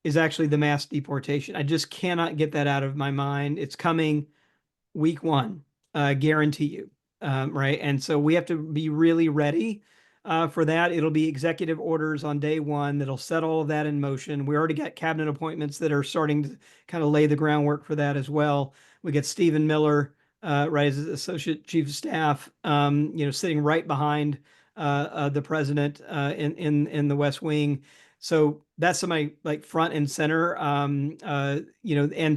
D: is actually the mass deportation. I just cannot get that out of my mind. It's coming week one, guarantee you. Right. And so we have to be really ready for that. It'll be executive orders on day one that'll set all of that in motion. We already got cabinet appointments that are starting to kind of lay the groundwork for that as well. We get Stephen Miller, right, as associate chief of staff, sitting right behind the president in the West Wing. So that's somebody like front and center, and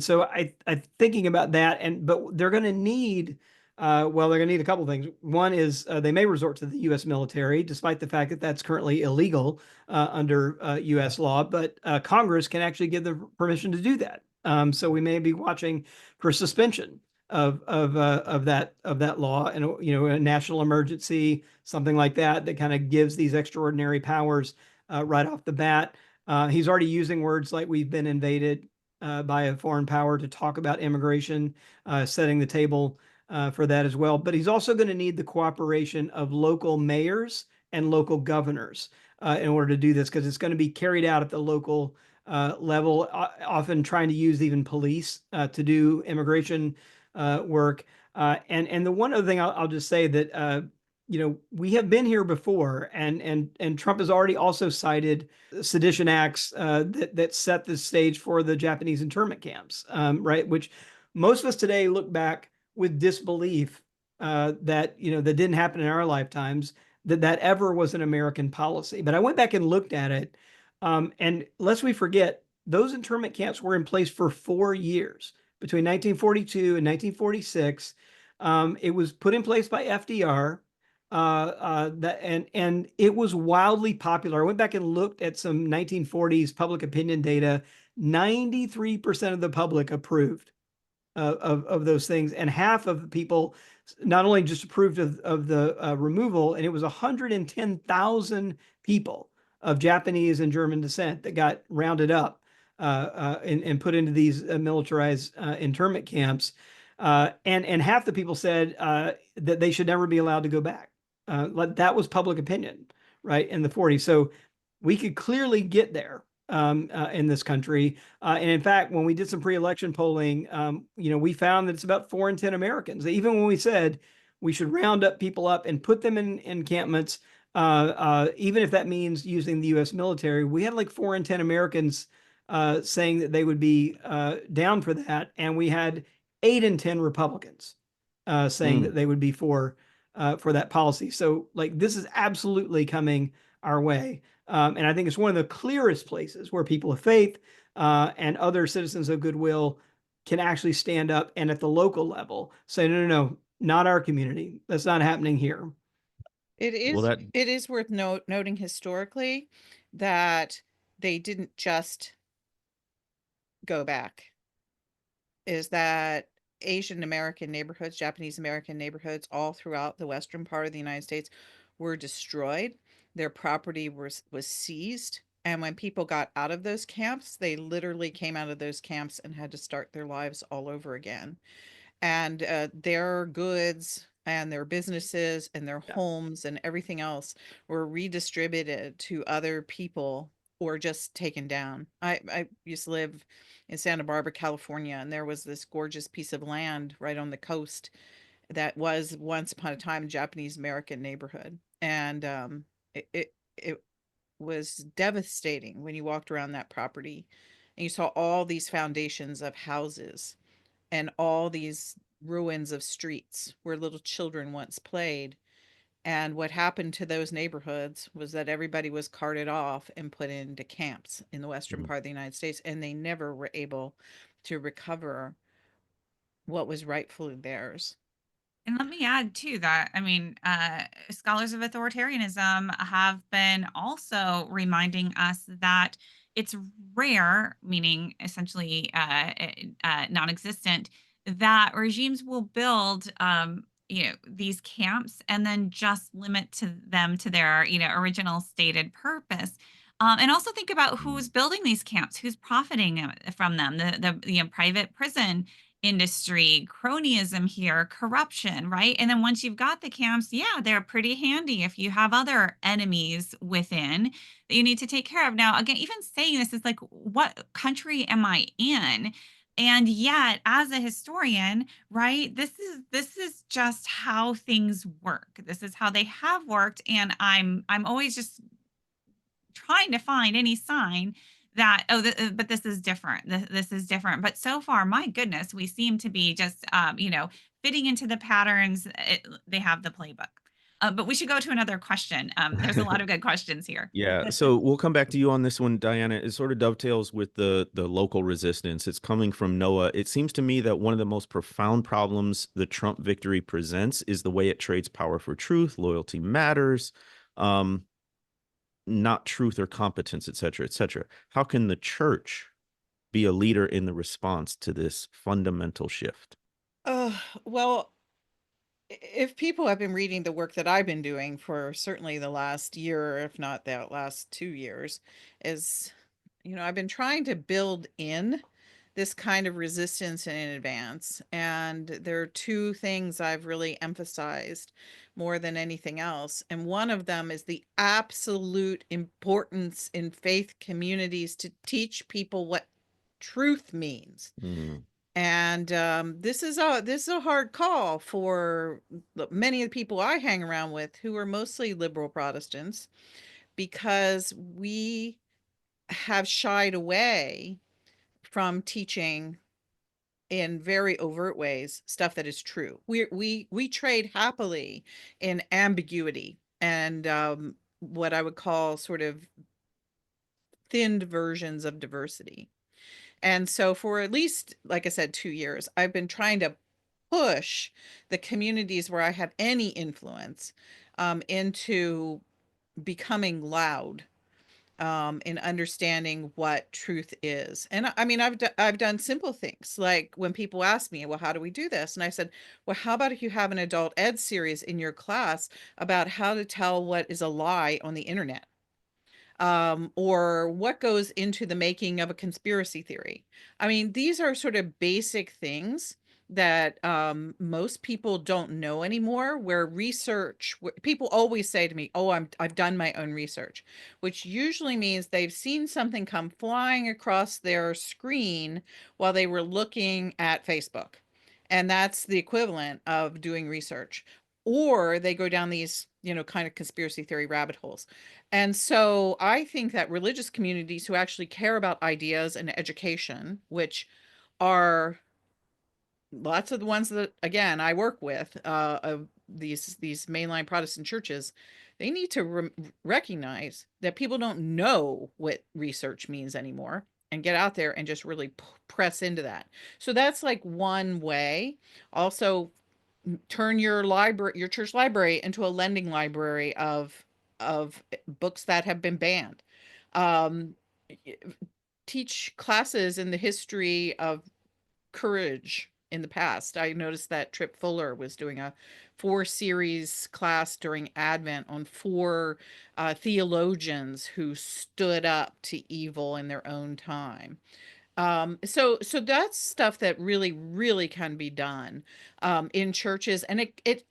D: so I thinking about that, but they're going to need, they're going to need a couple things. One is they may resort to the U.S. military, despite the fact that that's currently illegal under U.S. law, but Congress can actually give the permission to do that. So we may be watching for suspension of that law, and a national emergency, something like that, that kind of gives these extraordinary powers right off the bat. He's already using words like "we've been invaded" by a foreign power to talk about immigration, setting the table for that as well. But he's also going to need the cooperation of local mayors and local governors in order to do this, because it's going to be carried out at the local level, often trying to use even police to do immigration work. And the one other thing I'll just say that we have been here before, and Trump has already also cited sedition acts that set the stage for the Japanese internment camps, right? Which most of us today look back with disbelief that that didn't happen in our lifetimes, that ever was an American policy. But I went back and looked at it, and lest we forget, those internment camps were in place for 4 years between 1942 and 1946. It was put in place by FDR. And it was wildly popular. I went back and looked at some 1940s public opinion data. 93% of the public approved of those things, and half of the people not only just approved of the removal, and it was 110,000 people of Japanese and German descent that got rounded up and put into these militarized internment camps. And half the people said that they should never be allowed to go back. That was public opinion, right, in the 40s. So we could clearly get there in this country. And in fact, when we did some pre-election polling, we found that it's about 4 in 10 Americans. Even when we said we should round up people up and put them in encampments, even if that means using the U.S. military, we had like 4 in 10 Americans saying that they would be down for that, and we had 8 in 10 Republicans saying that
A: Mm.
D: they would be for that policy. So, like, this is absolutely coming our way. And I think it's one of the clearest places where people of faith and other citizens of goodwill can actually stand up and at the local level say, no, no, no, not our community. That's not happening here.
B: It
A: Well,
B: is
A: that
B: it is worth noting historically that they didn't just go back. Is that Asian American neighborhoods, Japanese American neighborhoods all throughout the western part of the United States were destroyed. Their property was seized. And when people got out of those camps, they literally came out of those camps and had to start their lives all over again. And their goods and their businesses and their
D: Yeah.
B: homes and everything else were redistributed to other people or just taken down. I used to live in Santa Barbara, California, and there was this gorgeous piece of land right on the coast that was once upon a time a Japanese American neighborhood. And it was devastating when you walked around that property and you saw all these foundations of houses and all these ruins of streets where little children once played. And what happened to those neighborhoods was that everybody was carted off and put into camps in the western
A: mm.
B: part of the United States, and they never were able to recover what was rightfully theirs.
C: And let me add too that I mean, scholars of authoritarianism have been also reminding us that it's rare, meaning essentially non-existent, that regimes will build, these camps and then just limit to them to their, original stated purpose. And also think about
A: Mm.
C: who's building these camps, who's profiting from them. Private prison industry, cronyism here, corruption, right? And then once you've got the camps, yeah, they're pretty handy if you have other enemies within that you need to take care of. Now, again, even saying this is like, what country am I in? And yet, as a historian, right, this is just how things work. This is how they have worked, and I'm always just trying to find any sign that but this is different. This is different. But so far, my goodness, we seem to be just fitting into the patterns. They have the playbook. But we should go to another question. There's a lot of good questions here.
A: Yeah, so we'll come back to you on this one, Diana. It sort of dovetails with the local resistance. It's coming from Noah. It seems to me that one of the most profound problems the Trump victory presents is the way it trades power for truth, loyalty matters, um, not truth or competence, et cetera, et cetera. How can the church be a leader in the response to this fundamental shift?
B: Well, if people have been reading the work that I've been doing for certainly the last year, if not the last 2 years, is, I've been trying to build in this kind of resistance in advance. And there are two things I've really emphasized more than anything else. And one of them is the absolute importance in faith communities to teach people what truth means.
A: Mm.
B: And this is a hard call for many of the people I hang around with who are mostly liberal Protestants, because we have shied away from teaching in very overt ways stuff that is true. We trade happily in ambiguity and what I would call sort of thinned versions of diversity. And so for at least, like I said, 2 years, I've been trying to push the communities where I have any influence into becoming loud in understanding what truth is. And I mean, I've done simple things like when people ask me, well, how do we do this? And I said, well, how about if you have an adult ed series in your class about how to tell what is a lie on the internet? or what goes into the making of a conspiracy theory. I mean, these are sort of basic things that most people don't know anymore. Where people always say to me, "Oh, I've done my own research," which usually means they've seen something come flying across their screen while they were looking at Facebook, and that's the equivalent of doing research. Or they go down these, kind of conspiracy theory rabbit holes. And so I think that religious communities who actually care about ideas and education, which are lots of the ones that, again, I work with, of these mainline Protestant churches, they need to recognize that people don't know what research means anymore, and get out there and just really press into that. So that's like one way. Also, turn your church library into a lending library of books that have been banned. Um, Teach classes in the history of courage in the past. I noticed that Trip Fuller was doing a 4 series class during Advent on 4 theologians who stood up to evil in their own time. So that's stuff that really can be done in churches. And it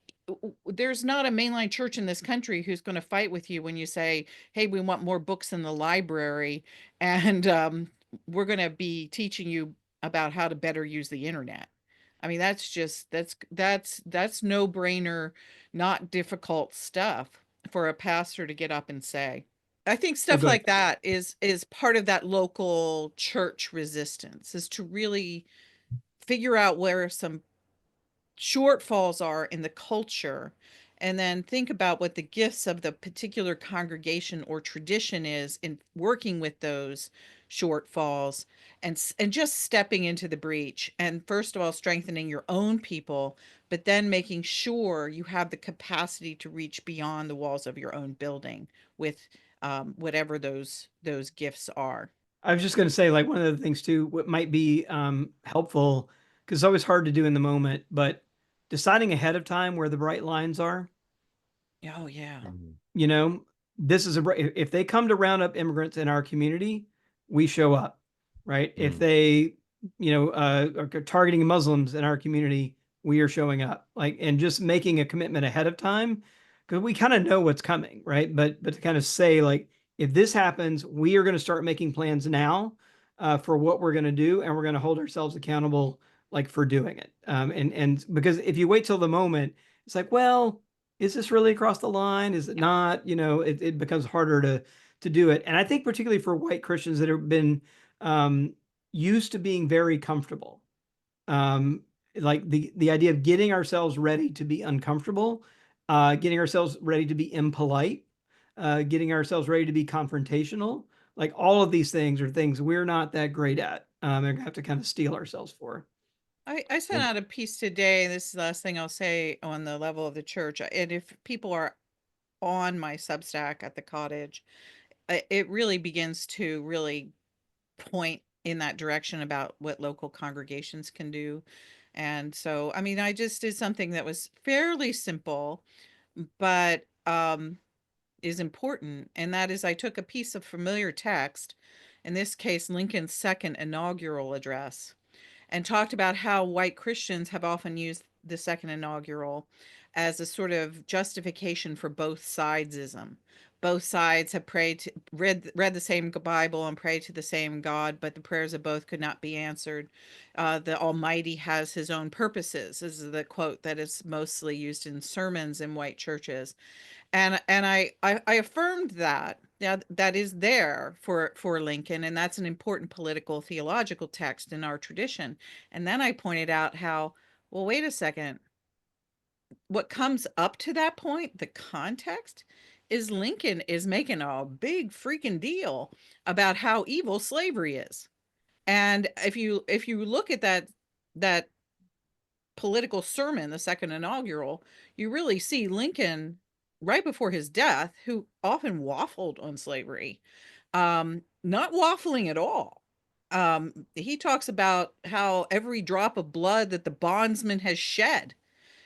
B: there's not a mainline church in this country who's going to fight with you when you say, "Hey, we want more books in the library, and we're going to be teaching you about how to better use the internet." I mean, that's no brainer, not difficult stuff for a pastor to get up and say. I think
D: Oh,
B: stuff
D: good.
B: like that is part of that local church resistance, is to really figure out where some shortfalls are in the culture, and then think about what the gifts of the particular congregation or tradition is in working with those shortfalls, and just stepping into the breach, and first of all strengthening your own people, but then making sure you have the capacity to reach beyond the walls of your own building with whatever those gifts are.
D: I was just going to say, like, one of the things too, what might be helpful, because it's always hard to do in the moment, but deciding ahead of time where the bright lines are.
B: Oh yeah.
A: Mhm.
D: You know, this is if they come to round up immigrants in our community, we show up, right? If
A: Mm.
D: they, are targeting Muslims in our community, we are showing up, like, and just making a commitment ahead of time, because we kind of know what's coming, right? But to kind of say, like, if this happens, we are going to start making plans now for what we're going to do, and we're going to hold ourselves accountable, like, for doing it. And because if you wait till the moment, it's like, well, is this really across the line? Is it
B: Yeah.
D: not? It becomes harder to do it. And I think particularly for white Christians that have been um, used to being very comfortable, um, like the idea of getting ourselves ready to be uncomfortable, getting ourselves ready to be impolite, getting ourselves ready to be confrontational. Like, all of these things are things we're not that great at. And have to kind of steel ourselves for.
B: I sent
A: And
B: out a piece today. This is the last thing I'll say on the level of the church. And if people are on my Substack at the cottage, it really begins to really point in that direction about what local congregations can do. And so, I mean, I just did something that was fairly simple, but is important. And that is, I took a piece of familiar text, in this case, Lincoln's second inaugural address, and talked about how white Christians have often used the second inaugural as a sort of justification for both sidesism. Both sides have read the same Bible and prayed to the same God, but the prayers of both could not be answered. The Almighty has His own purposes. This is the quote that is mostly used in sermons in white churches, and I affirmed that. Yeah, that is there for Lincoln, and that's an important political theological text in our tradition. And then I pointed out how, well, wait a second, what comes up to that point, the context, is Lincoln is making a big freaking deal about how evil slavery is. And if you look at that political sermon, the second inaugural, you really see Lincoln right before his death, who often waffled on slavery, not waffling at all. He talks about how every drop of blood that the bondsman has shed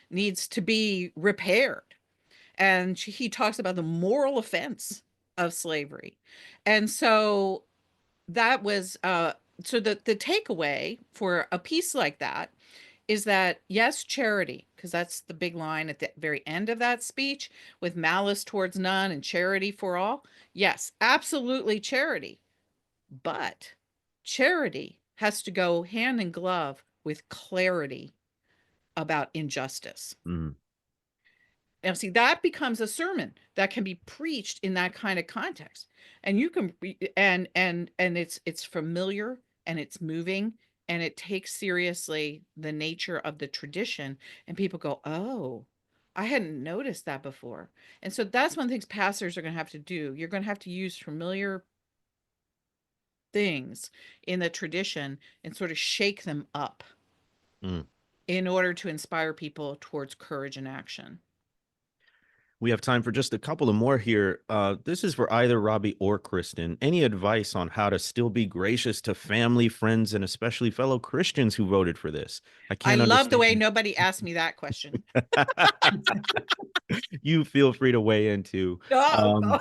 B: needs to be repaired. And he talks about the moral offense of slavery. And so that was so the takeaway for a piece like that is that yes, charity, because that's the big line at the very end of that speech, with malice towards none and charity for all. Yes, absolutely charity. But charity has to go hand in glove with clarity about injustice.
A: Mm.
B: And see, that becomes a sermon that can be preached in that kind of context. And you can and it's familiar and it's moving and it takes seriously the nature of the tradition and people go, "Oh, I hadn't noticed that before." And so that's one of the things pastors are going to have to do. You're going to have to use familiar things in the tradition and sort of shake them up
A: Mm.
B: in order to inspire people towards courage and action.
A: We have time for just a couple of more here. This is for either Robbie or Kristen. Any advice on how to still be gracious to family, friends, and especially fellow Christians who voted for this? I
B: I
A: can't
B: love the way
A: understand.
B: nobody asked me that question.
A: You feel free to weigh in too.
B: Oh,
A: Um,
B: oh.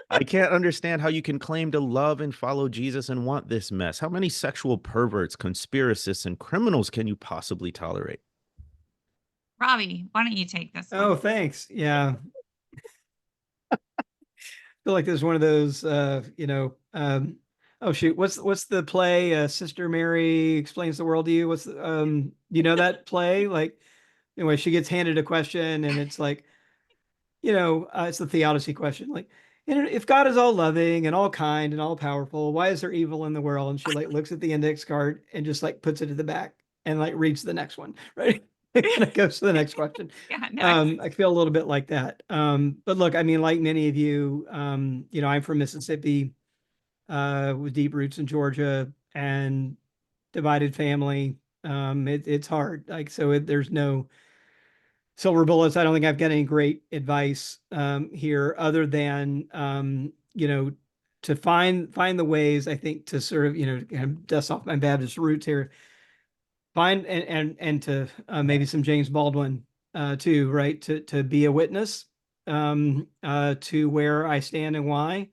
A: I can't understand how you can claim to love and follow Jesus and want this mess. How many sexual perverts, conspiracists, and criminals can you possibly tolerate?
C: Robbie, why don't you take this
D: Oh,
C: one?
D: thanks. Yeah. Feel like there's one of those, oh shoot, what's the play? Sister Mary explains the world to you. You know that play? Like, anyway, she gets handed a question, and it's like, it's the theodicy question. Like, if God is all loving and all kind and all powerful, why is there evil in the world? And she like looks at the index card and just like puts it at the back and like reads the next one, right? And it goes to the next question.
C: Yeah, no.
D: I feel a little bit like that. But look, I mean, like many of you, I'm from Mississippi, with deep roots in Georgia and divided family. It's hard. Like, there's no silver bullets. I don't think I've got any great advice here other than to find the ways, I think, to sort of kind of dust off my Baptist roots here. Find and to maybe some James Baldwin too, right? To be a witness to where I stand and why.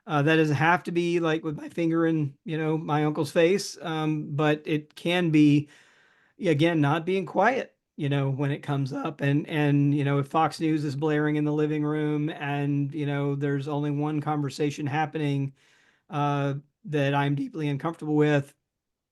D: That doesn't have to be like with my finger in my uncle's face, but it can be, again, not being quiet, when it comes up. And if Fox News is blaring in the living room and there's only one conversation happening uh that I'm deeply uncomfortable with,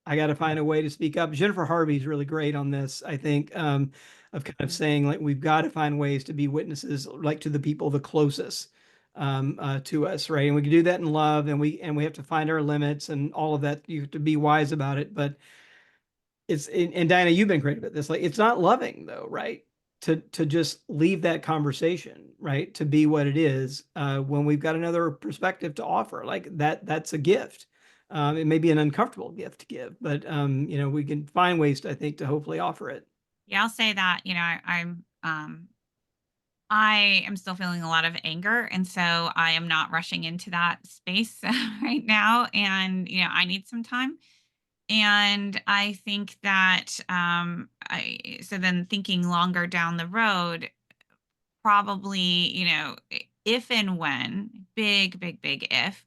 D: I got to find a way to speak up. Jennifer Harvey's really great on this, I think, of kind of saying like we've got to find ways to be witnesses, like to the people the closest to us, right? And we can do that in love, and we have to find our limits and all of that. You have to be wise about it, but and Diana, you've been great at this. Like, it's not loving though, right? To just leave that conversation, right? To be what it is, when we've got another perspective to offer, like that's a gift. It may be an uncomfortable gift to give, but we can find ways to, I think, to hopefully offer it.
C: Yeah, I'll say that, I am still feeling a lot of anger, and so I am not rushing into that space right now, and, I need some time. And I think that, I so then thinking longer down the road, probably, if and when, big, big, big if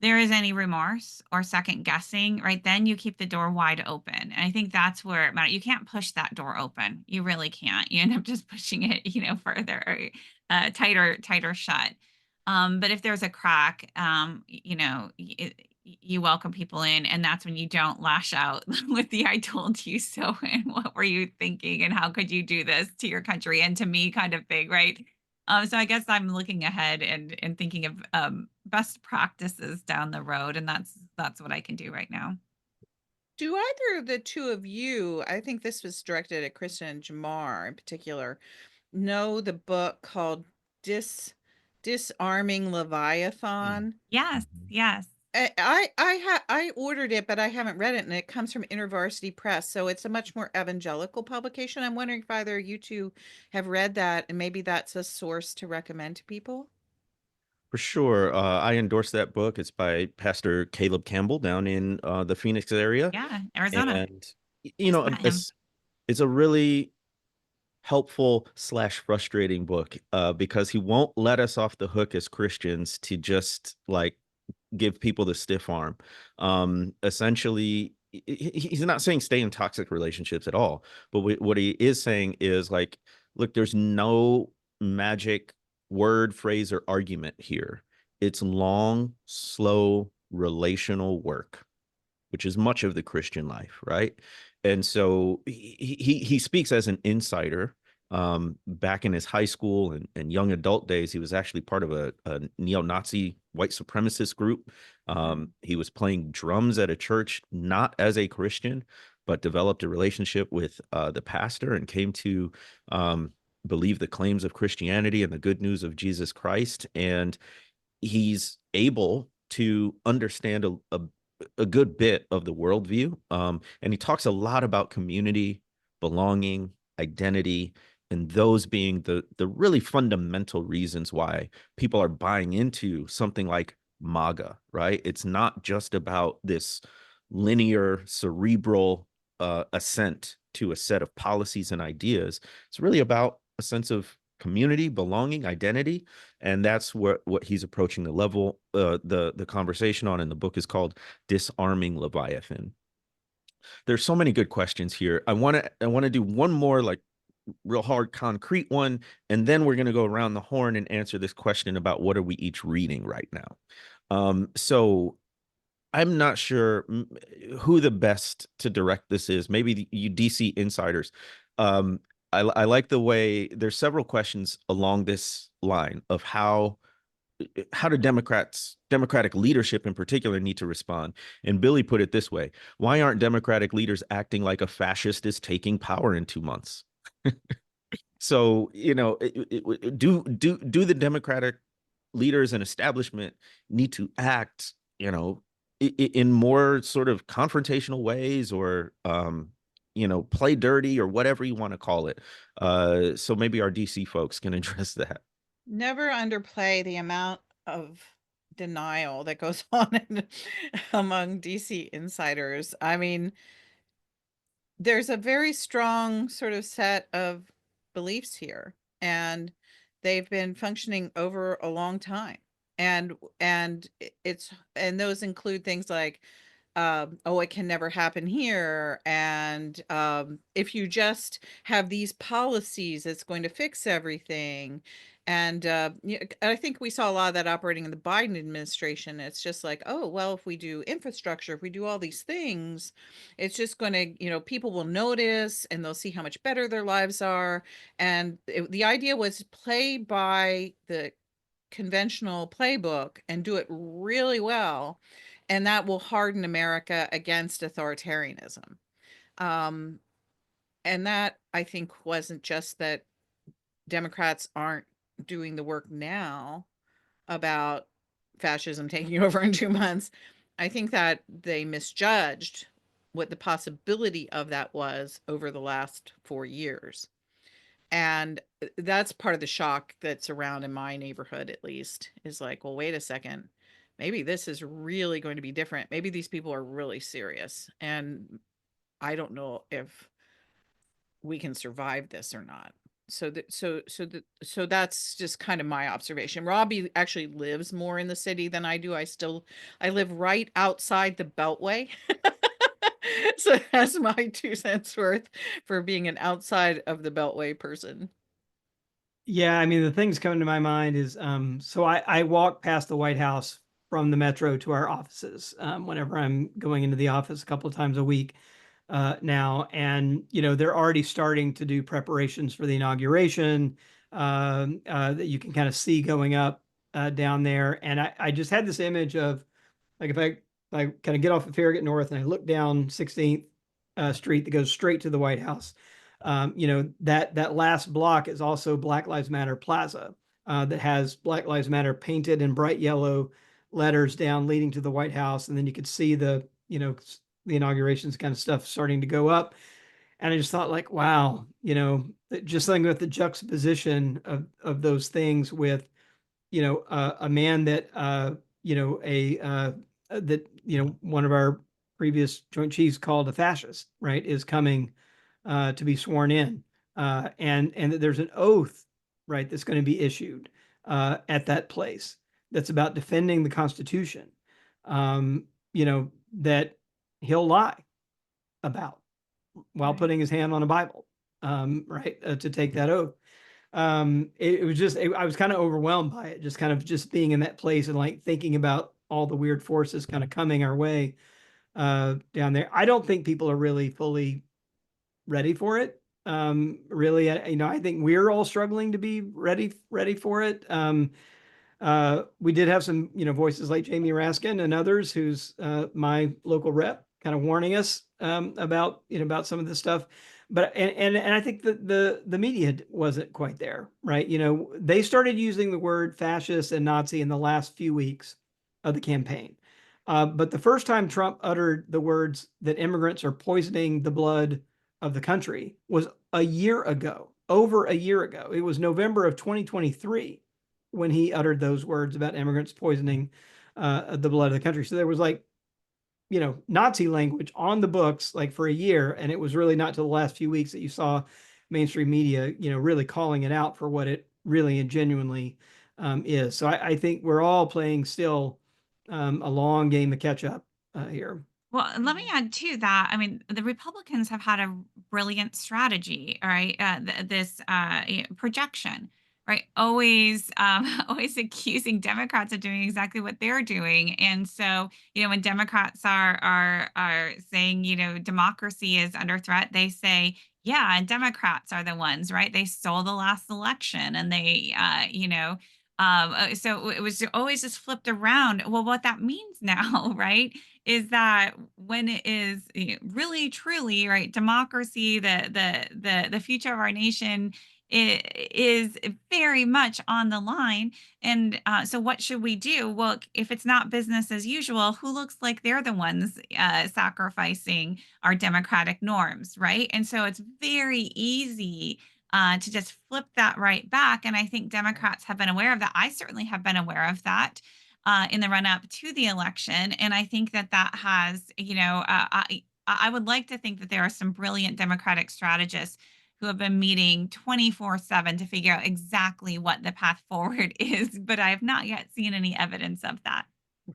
C: there is any remorse or second guessing, right? Then you keep the door wide open. And I think that's where it matters. You can't push that door open. You really can't. You end up just pushing it, further, tighter, tighter shut. But if there's a crack, you welcome people in, and that's when you don't lash out with the "I told you so" and "What were you thinking?" and "How could you do this to your country and to me?" kind of thing, right? So I guess I'm looking ahead and thinking of best practices down the road, and that's what I can do right now.
B: Do either of the two of you, I think this was directed at Kristen and Jamar in particular, know the book called Dis Disarming
A: Mm.
B: Leviathan?
C: Yes,
A: Mhm.
C: yes.
B: I ordered it, but I haven't read it, and it comes from InterVarsity Press, so it's a much more evangelical publication. I'm wondering if either you two have read that, and maybe that's a source to recommend to people.
A: For sure. I endorse that book. It's by Pastor Caleb Campbell down in the Phoenix area.
C: Yeah, Arizona.
A: And,
C: Just met him.
A: it's a really helpful slash frustrating book because he won't let us off the hook as Christians to just like give people the stiff arm. Essentially, he's not saying stay in toxic relationships at all, but what he is saying is like, look, there's no magic word, phrase, or argument here. It's long, slow, relational work, which is much of the Christian life, right? And so he speaks as an insider. Back in his high school and young adult days, he was actually part of a neo-Nazi white supremacist group. He was playing drums at a church, not as a Christian, but developed a relationship with the pastor and came to believe the claims of Christianity and the good news of Jesus Christ. And he's able to understand a good bit of the worldview. And he talks a lot about community, belonging, identity, and those being the really fundamental reasons why people are buying into something like MAGA, right? It's not just about this linear, cerebral assent to a set of policies and ideas. It's really about a sense of community, belonging, identity, and that's what he's approaching the conversation on. And the book is called Disarming Leviathan. There's so many good questions here. I want to do one more like real hard concrete one, and then we're going to go around the horn and answer this question about what are we each reading right now. So I'm not sure who the best to direct this is. Maybe you DC insiders. Um, I like the way there's several questions along this line of how do democratic leadership in particular need to respond. And Billy put it this way: why aren't democratic leaders acting like a fascist is taking power in 2 months? So, do the democratic leaders and establishment need to act, in more sort of confrontational ways, or play dirty, or whatever you want to call it? So maybe our DC folks can address that.
B: Never underplay the amount of denial that goes on among DC insiders. I mean, there's a very strong sort of set of beliefs here, and they've been functioning over a long time. And it's and those include things like oh, it can never happen here. And if you just have these policies, it's going to fix everything. And I think we saw a lot of that operating in the Biden administration. It's just like, oh, well, if we do infrastructure, if we do all these things, it's just going to, people will notice and they'll see how much better their lives are. And the idea was play by the conventional playbook and do it really well, and that will harden America against authoritarianism. Um, and that, I think, wasn't just that Democrats aren't doing the work now about fascism taking over in 2 months. I think that they misjudged what the possibility of that was over the last 4 years. And that's part of the shock that's around in my neighborhood, at least, is like, well, wait a second. Maybe this is really going to be different. Maybe these people are really serious. And I don't know if we can survive this or not. So that's just kind of my observation. Robbie actually lives more in the city than I do. I live right outside the Beltway. So that's my 2 cents worth for being an outside of the Beltway person.
D: Yeah, I mean, the things coming to my mind is so I walk past the White House from the metro to our offices whenever I'm going into the office a couple of times a week now. And, they're already starting to do preparations for the inauguration that you can kind of see going up down there. And I just had this image of like if I kind of get off of Farragut North and I look down 16th Street that goes straight to the White House. That last block is also Black Lives Matter Plaza that has Black Lives Matter painted in bright yellow letters down leading to the White House, and then you could see the inaugurations kind of stuff starting to go up. And I just thought like, wow, just something with the juxtaposition of those things with a man that that one of our previous Joint Chiefs called a fascist, right, is coming to be sworn in. and that there's an oath, right, that's going to be issued at that place that's about defending the Constitution, that he'll lie about while
B: Right.
D: putting his hand on a Bible, right, to take that oath. It was just, I was kind of overwhelmed by it, just kind of just being in that place and like thinking about all the weird forces kind of coming our way down there. I don't think people are really fully ready for it. Really, I think we're all struggling to be ready for it. We did have some, voices like Jamie Raskin and others, who's my local rep, kind of warning us about some of this stuff. But and I think that the media wasn't quite there, right? They started using the word fascist and Nazi in the last few weeks of the campaign. But the first time Trump uttered the words that immigrants are poisoning the blood of the country was a year ago, over a year ago. It was November of 2023 when he uttered those words about immigrants poisoning the blood of the country. So there was like, Nazi language on the books like for a year. And it was really not till the last few weeks that you saw mainstream media, really calling it out for what it really and genuinely is. So I think we're all playing still a long game of catch up here.
C: Well, and let me add to that. I mean, the Republicans have had a brilliant strategy, all right? This projection, right? Always, always accusing Democrats of doing exactly what they're doing. And so, when Democrats are saying, democracy is under threat, they say, yeah, and Democrats are the ones, right? They stole the last election, and they, so it was always just flipped around. Well, what that means now, right, is that when it is really truly right democracy, the future of our nation is very much on the line. And so what should we do? Well, if it's not business as usual, who looks like they're the ones sacrificing our democratic norms, right? And so it's very easy to just flip that right back. And I think Democrats have been aware of that. I certainly have been aware of that in the run up to the election. And I think that that has, I would like to think that there are some brilliant Democratic strategists who have been meeting 24/7 to figure out exactly what the path forward is, but I have not yet seen any evidence of that.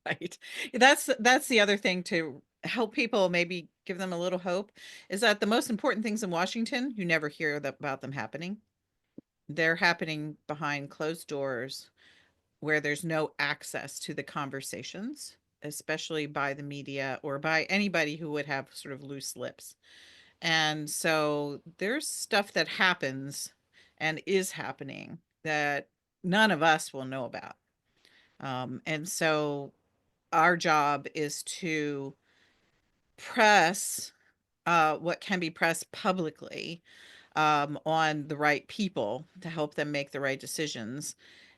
B: Right. That's the other thing to help people, maybe give them a little hope, is that the most important things in Washington, you never hear about them happening. They're happening behind closed doors where there's no access to the conversations, especially by the media or by anybody who would have sort of loose lips. And so there's stuff that happens and is happening that none of us will know about. And so our job is to press what can be pressed publicly on the right people to help them make the right decisions.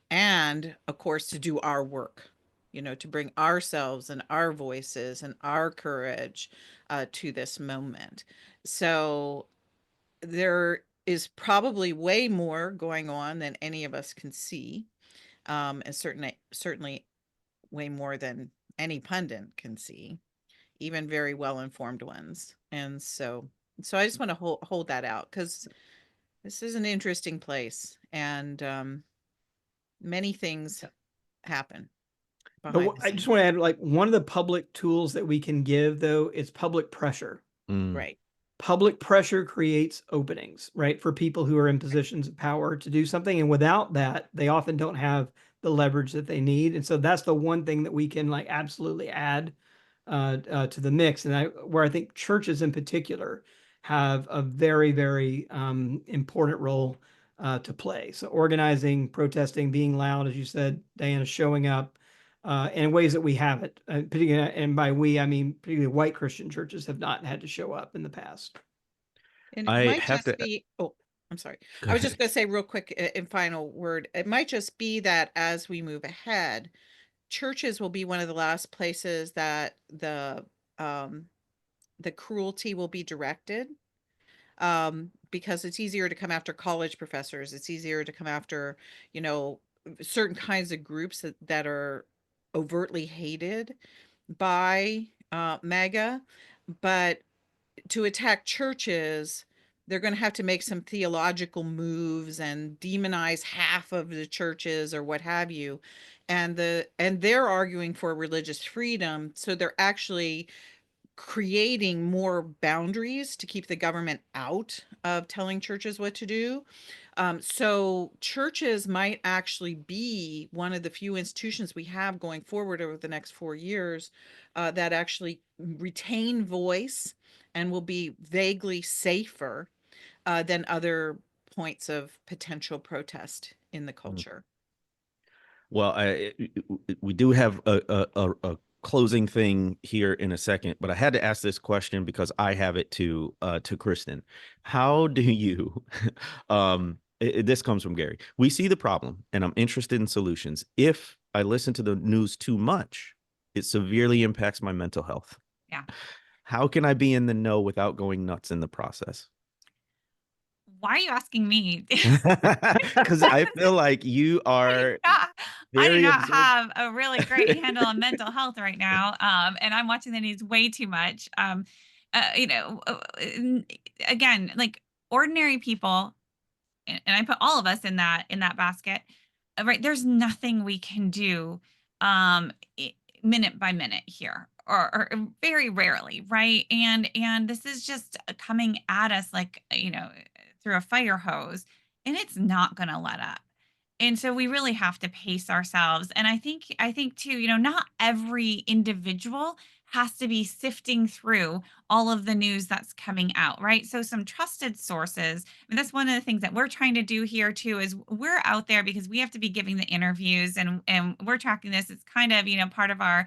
B: And of course, to do our work, to bring ourselves and our voices and our courage to this moment. So there is probably way more going on than any of us can see, and certainly way more than any pundit can see, even very well informed ones. And so I just want to hold that out, because this is an interesting place, and many things happen behind the
D: I just
B: scenes.
D: want to add, like, one of the public tools that we can give, though, is public pressure.
A: Mm.
B: Right.
D: Public pressure creates openings, right, for people who are in positions of power to do something. And without that, they often don't have the leverage that they need. And so that's the one thing that we can like absolutely add to the mix. And where I think churches in particular have a very, very important role to play. So organizing, protesting, being loud, as you said, Diana, showing up in ways that we haven't. Particularly, and by we, I mean particularly white Christian churches have not had to show up in the past.
B: And it
A: I
B: might
A: have
B: just
A: to
B: be, oh, I'm sorry.
A: go
B: I was just
A: ahead.
B: going to say real quick, in final word, it might just be that as we move ahead, churches will be one of the last places that um, the cruelty will be directed, because it's easier to come after college professors. It's easier to come after, you know, certain kinds of groups that are overtly hated by MAGA, but to attack churches, they're going to have to make some theological moves and demonize half of the churches or what have you. And they're arguing for religious freedom, so they're actually creating more boundaries to keep the government out of telling churches what to do. So churches might actually be one of the few institutions we have going forward over the next 4 years that actually retain voice and will be vaguely safer than other points of potential protest in the culture.
A: Well, we do have a closing thing here in a second, but I had to ask this question because I have it to Kristen. How do you this comes from Gary. We see the problem and I'm interested in solutions. If I listen to the news too much, it severely impacts my mental health.
C: Yeah.
A: How can I be in the know without going nuts in the process?
C: Why are you asking me?
A: Because I feel like you are
C: not, I do
A: very
C: not
A: observant.
C: have a really great handle on mental health right now, and I'm watching the news way too much. Again, like ordinary people, and I put all of us in that basket. Right, there's nothing we can do, um, minute by minute here, or very rarely, right? And this is just coming at us like through a fire hose, and it's not going to let up. And so we really have to pace ourselves. And I think too, not every individual has to be sifting through all of the news that's coming out, right? So some trusted sources. I mean, that's one of the things that we're trying to do here too, is we're out there because we have to be giving the interviews, and we're tracking this. It's kind of, part of our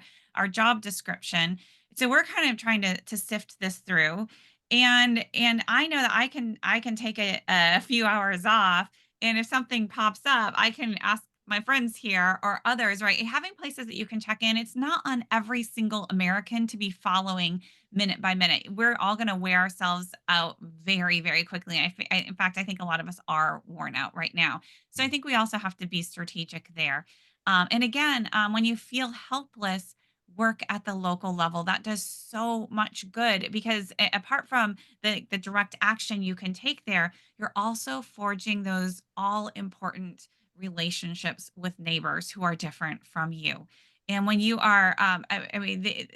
C: job description. So we're kind of trying to sift this through. And I know that I can take a few hours off, and if something pops up, I can ask my friends here or others, right? Having places that you can check in, it's not on every single American to be following minute by minute. We're all going to wear ourselves out very, very quickly. In fact, I think a lot of us are worn out right now. So I think we also have to be strategic there. And again, when you feel helpless, work at the local level. That does so much good, because apart from the direct action you can take there, you're also forging those all important relationships with neighbors who are different from you. And when you are, I mean,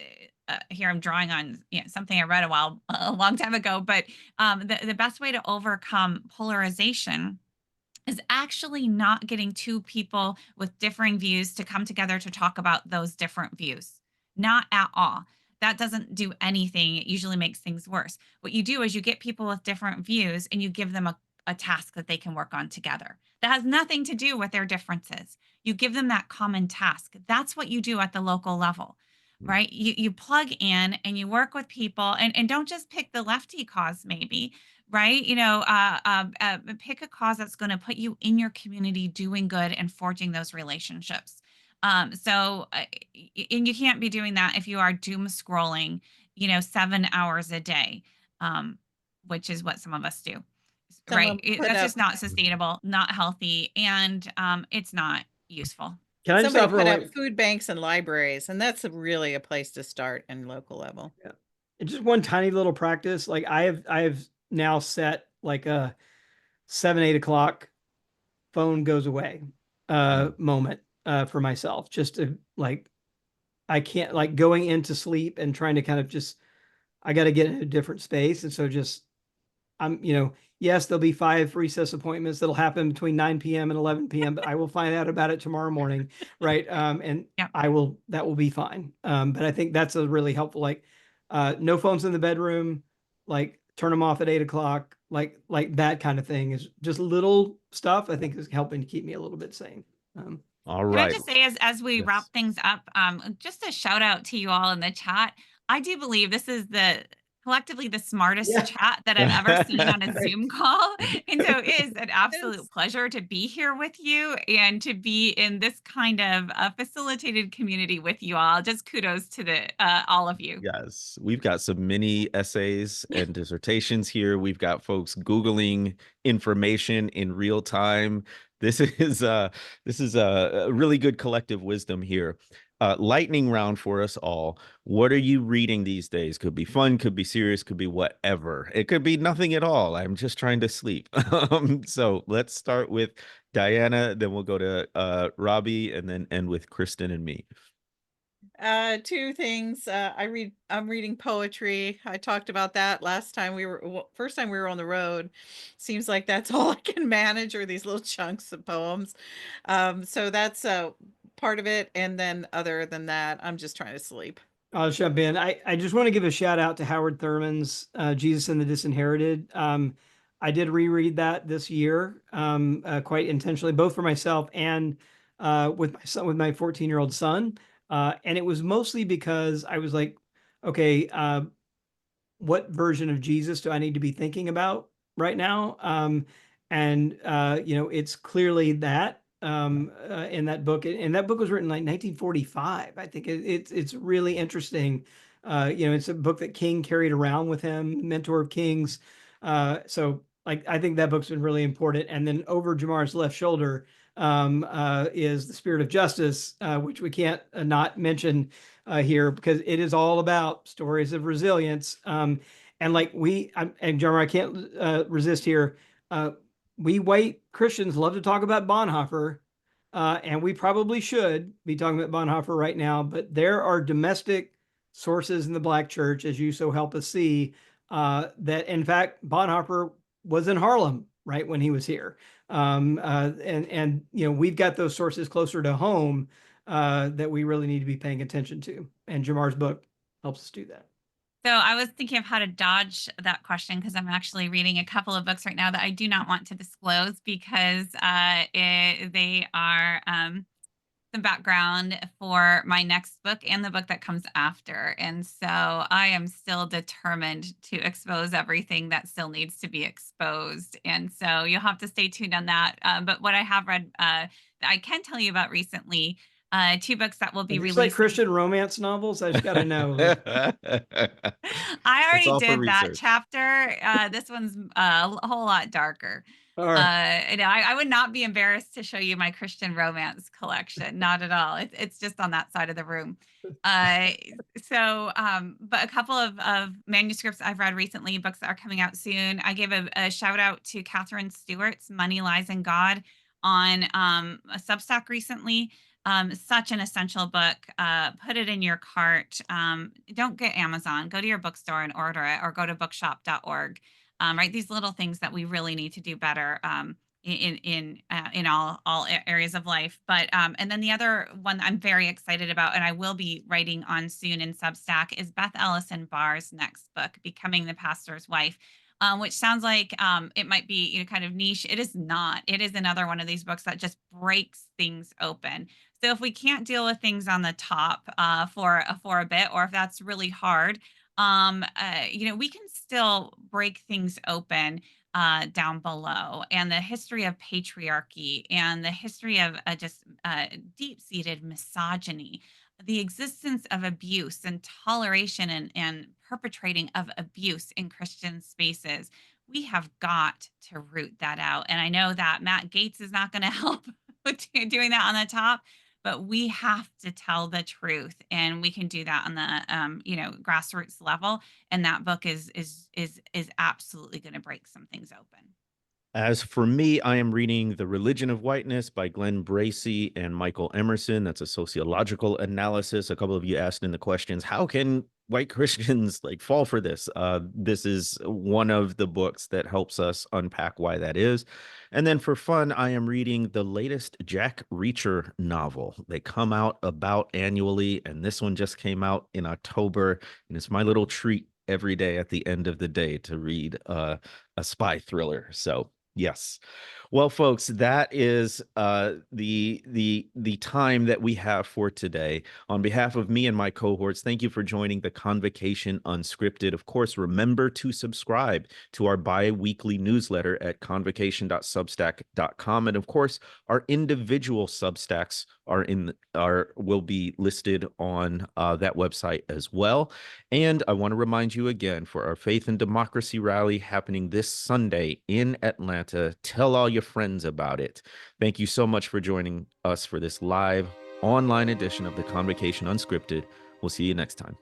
C: here I'm drawing on something I read a long time ago, but the best way to overcome polarization is actually not getting two people with differing views to come together to talk about those different views. Not at all. That doesn't do anything. It usually makes things worse. What you do is you get people with different views and you give them a task that they can work on together. That has nothing to do with their differences. You give them that common task. That's what you do at the local level, right? You plug in and you work with people, and don't just pick the lefty cause, maybe, right? Pick a cause that's going to put you in your community doing good and forging those relationships. And you can't be doing that if you are doom scrolling, 7 hours a day, um, which is what some of us do, right?
B: Someone put
C: That's
B: up
C: just not sustainable, not healthy, and it's not useful.
D: Can I just
B: somebody
D: offer
B: put up
D: like
B: food banks and libraries, and that's really a place to start in local level.
D: yeah, just one tiny little practice? Like I have now set like a 7, 8 o'clock phone goes away moment for myself, just to like I can't like going into sleep and trying to kind of just I got to get in a different space. And so just yes, there'll be 5 recess appointments that'll happen between 9 p.m. and 11 p.m., but I will find out about it tomorrow morning. Right. And
C: Yeah.
D: that will be fine. But I think that's a really helpful, like, no phones in the bedroom, like turn them off at 8 o'clock, like that kind of thing is just little stuff I think is helping to keep me a little bit sane.
A: All
C: Can I
A: right.
C: just say, as we
A: Yes.
C: wrap things up, just a shout out to you all in the chat. I do believe this is the collectively the smartest
D: Yeah.
C: chat that I've ever seen on a
D: Right.
C: Zoom call. And so it is an absolute
B: Yes.
C: pleasure to be here with you and to be in this kind of facilitated community with you all. Just kudos to the all of you.
A: Yes, we've got some mini essays and dissertations here. We've got folks Googling information in real time. This is a really good collective wisdom here. Lightning round for us all. What are you reading these days? Could be fun, could be serious, could be whatever. It could be nothing at all. I'm just trying to sleep. So let's start with Diana, then we'll go to Robbie, and then end with Kristen and me.
B: Two things. I'm reading poetry. I talked about that last time first time we were on the road. Seems like that's all I can manage are these little chunks of poems. So that's part of it. And then other than that, I'm just trying to sleep.
D: I'll jump in. I just want to give a shout out to Howard Thurman's Jesus and the Disinherited. I did reread that this year quite intentionally, both for myself and with my son, with my 14-year-old son. And it was mostly because I was like, okay, what version of Jesus do I need to be thinking about right now? And it's clearly that in that book, and that book was written like 1945. I think it's really interesting. It's a book that King carried around with him, mentor of kings. So like I think that book's been really important. And then over Jemar's left shoulder is The Spirit of Justice, which we can't not mention here because it is all about stories of resilience. And like and Jemar, I can't resist here. We white Christians love to talk about Bonhoeffer, and we probably should be talking about Bonhoeffer right now. But there are domestic sources in the Black Church, as you so help us see, that in fact Bonhoeffer was in Harlem right when he was here. And we've got those sources closer to home that we really need to be paying attention to. And Jamar's book helps us do that.
C: So I was thinking of how to dodge that question because I'm actually reading a couple of books right now that I do not want to disclose because they are the background for my next book and the book that comes after. And so I am still determined to expose everything that still needs to be exposed. And so you'll have to stay tuned on that. But what I have read, that I can tell you about recently, two books that will
D: Are
C: be
D: these like
C: releasing.
D: Christian romance novels? I just got to know.
C: I
A: It's
C: already
A: all for
C: did that
A: research.
C: chapter. This one's a whole lot darker.
D: All right.
C: I would not be embarrassed to show you my Christian romance collection. Not at all. It's just on that side of the room. Uh, but a couple of manuscripts I've read recently, books that are coming out soon. I gave a shout out to Catherine Stewart's Money Lies in God on a Substack recently. Such an essential book. Put it in your cart. Don't get Amazon. Go to your bookstore and order it, or go to bookshop.org. Right, these little things that we really need to do better in all areas of life. But and then the other one I'm very excited about, and I will be writing on soon in Substack, is Beth Ellison Barr's next book, Becoming the Pastor's Wife. Which sounds like it might be kind of niche. It is not. It is another one of these books that just breaks things open. So if we can't deal with things on the top for a bit, or if that's really hard, we can still break things open down below. And the history of patriarchy and the history of just deep-seated misogyny, the existence of abuse and toleration and perpetrating of abuse in Christian spaces. We have got to root that out. And I know that Matt Gaetz is not going to help with doing that on the top, but we have to tell the truth, and we can do that on the grassroots level. And that book is absolutely going to break some things open.
A: As for me, I am reading The Religion of Whiteness by Glenn Bracey and Michael Emerson. That's a sociological analysis. A couple of you asked in the questions, how can white Christians like fall for this? This is one of the books that helps us unpack why that is. And then for fun, I am reading the latest Jack Reacher novel. They come out about annually, and this one just came out in October, and it's my little treat every day at the end of the day to read a spy thriller. So yes. Well, folks, that is the time that we have for today. On behalf of me and my cohorts, thank you for joining the Convocation Unscripted. Of course, remember to subscribe to our bi-weekly newsletter at convocation.substack.com. And of course, our individual Substacks will be listed on that website as well. And I want to remind you again, for our Faith and Democracy rally happening this Sunday in Atlanta, tell all your friends about it. Thank you so much for joining us for this live online edition of the Convocation Unscripted. We'll see you next time.